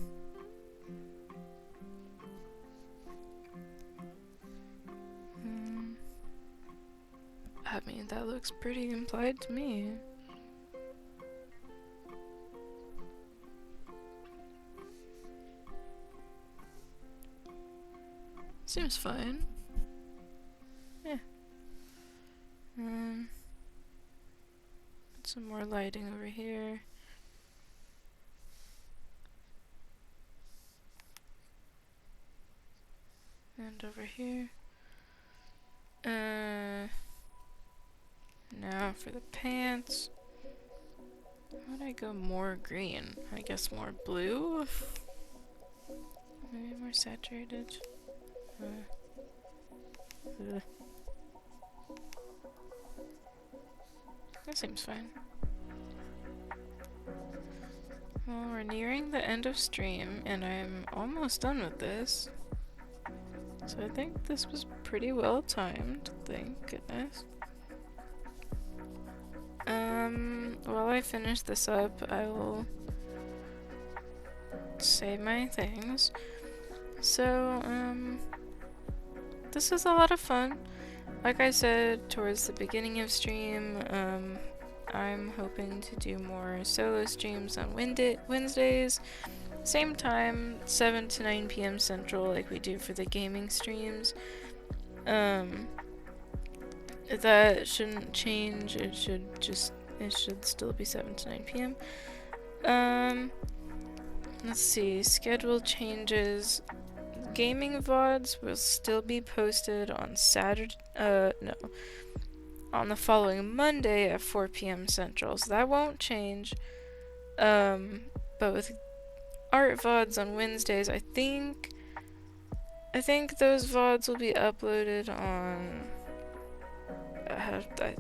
Speaker 1: I mean, that looks pretty implied to me. Seems fine. Yeah. Put some more lighting over here. And over here. Now for the pants. How would I go more green? I guess more blue? Maybe more saturated. That seems fine. Well, we're nearing the end of stream, and I'm almost done with this. So I think this was pretty well timed, thank goodness. While I finish this up, I will say my things. So, this was a lot of fun. Like I said towards the beginning of stream, I'm hoping to do more solo streams on Wednesdays. Same time, 7 to 9 p.m. Central, like we do for the gaming streams. That shouldn't change. It should still be 7 to 9 p.m. Let's see, schedule changes. Gaming VODs will still be posted on on the following Monday at 4 p.m. Central, so that won't change. But with art VODs on Wednesdays, I think those VODs will be uploaded on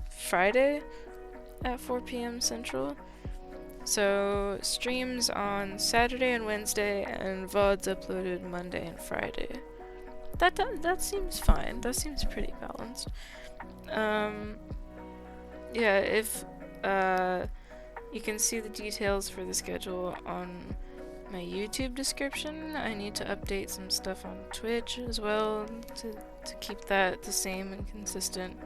Speaker 1: Friday at 4 p.m. Central. So streams on Saturday and Wednesday, and VODs uploaded Monday and Friday. That seems fine. That seems pretty balanced. Yeah, if you can see the details for the schedule on my YouTube description. I need to update some stuff on Twitch as well to keep that the same and consistent.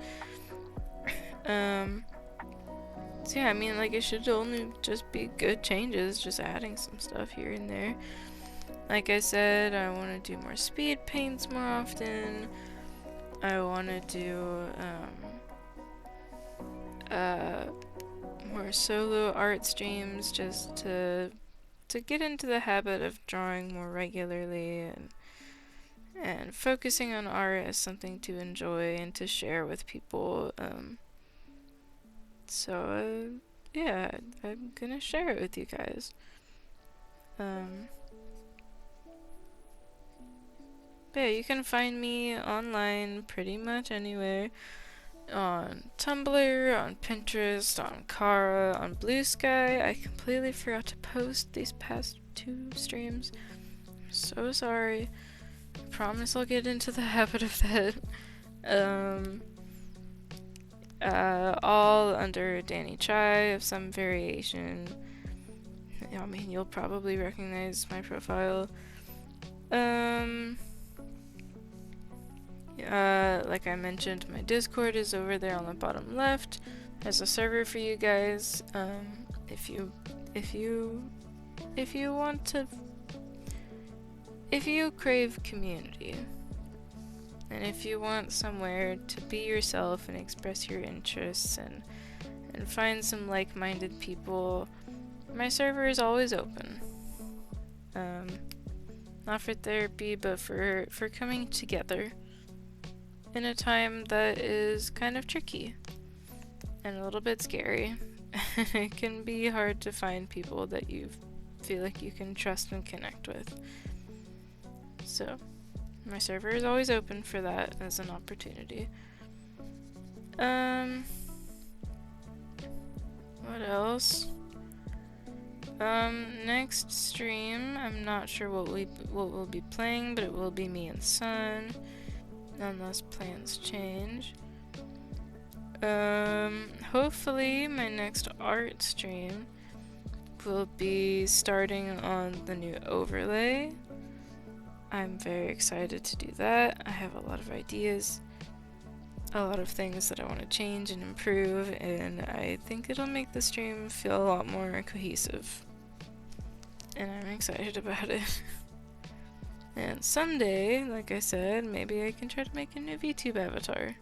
Speaker 1: So yeah, I mean, like, it should only just be good changes, just adding some stuff here and there. Like I said, I want to do more speed paints more often. I want to do more solo art streams, just to get into the habit of drawing more regularly and focusing on art as something to enjoy and to share with people. So yeah, I'm gonna share it with you guys. But yeah, you can find me online pretty much anywhere. On Tumblr, on Pinterest, on Kara, on Blue Sky. I completely forgot to post these past 2 streams. I'm so sorry. I promise I'll get into the habit of that. All under Danny Chai of some variation. I mean, you'll probably recognize my profile. Like I mentioned, my Discord is over there on the bottom left. There's a server for you guys. If you want to, if you crave community, and if you want somewhere to be yourself and express your interests and find some like-minded people, my server is always open. Not for therapy, but for coming together in a time that is kind of tricky and a little bit scary. It can be hard to find people that you feel like you can trust and connect with. So, my server is always open for that as an opportunity. What else? Next stream, I'm not sure what we'll be playing, but it will be me and Sun, unless plans change. Hopefully my next art stream will be starting on the new overlay. I'm very excited to do that. I have a lot of ideas, a lot of things that I want to change and improve, and I think it'll make the stream feel a lot more cohesive. And I'm excited about it. And someday, like I said, maybe I can try to make a new VTube avatar.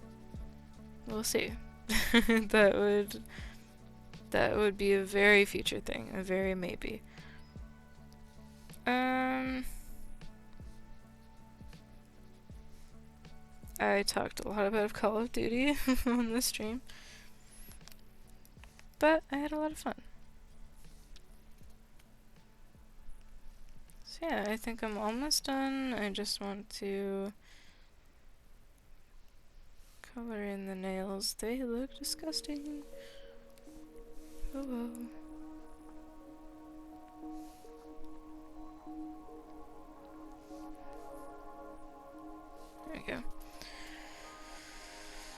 Speaker 1: We'll see. That would be a very future thing, a very maybe. I talked a lot about Call of Duty on the stream, but I had a lot of fun. So yeah, I think I'm almost done. I just want to color in the nails. They look disgusting. Oh well. There we go.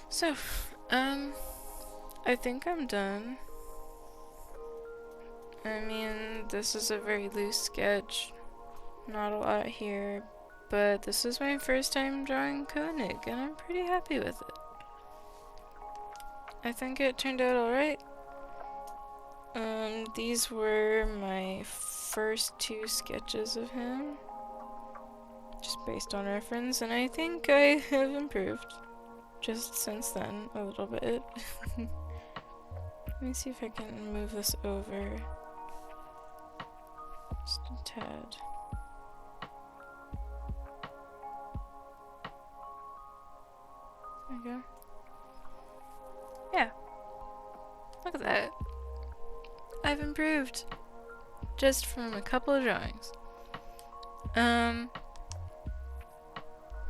Speaker 1: So, I think I'm done. I mean, this is a very loose sketch. Not a lot here, but this is my first time drawing Konig, and I'm pretty happy with it. I think it turned out alright. These were my first 2 sketches of him, just based on reference, and I think I have improved just since then a little bit. Let me see if I can move this over just a tad. There we go. Yeah. Look at that. I've improved just from a couple of drawings.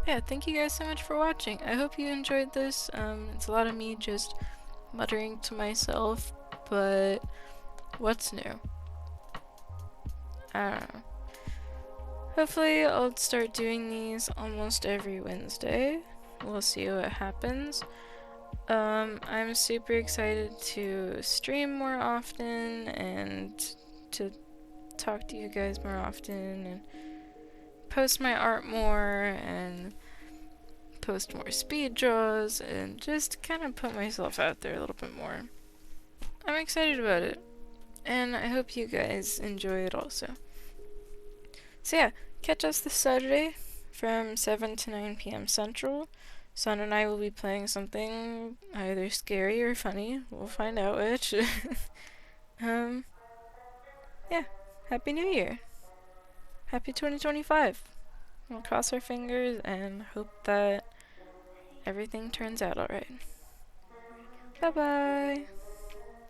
Speaker 1: Yeah, thank you guys so much for watching. I hope you enjoyed this. It's a lot of me just muttering to myself, but what's new? I don't know. Hopefully I'll start doing these almost every Wednesday. We'll see what happens. I'm super excited to stream more often and to talk to you guys more often and post my art more and post more speed draws and just kind of put myself out there a little bit more. I'm excited about it, and I hope you guys enjoy it also. So yeah, catch us this Saturday from 7 to 9 p.m. Central. Son and I will be playing something either scary or funny. We'll find out which. Yeah, Happy New Year. Happy 2025. We'll cross our fingers and hope that everything turns out alright. Bye-bye.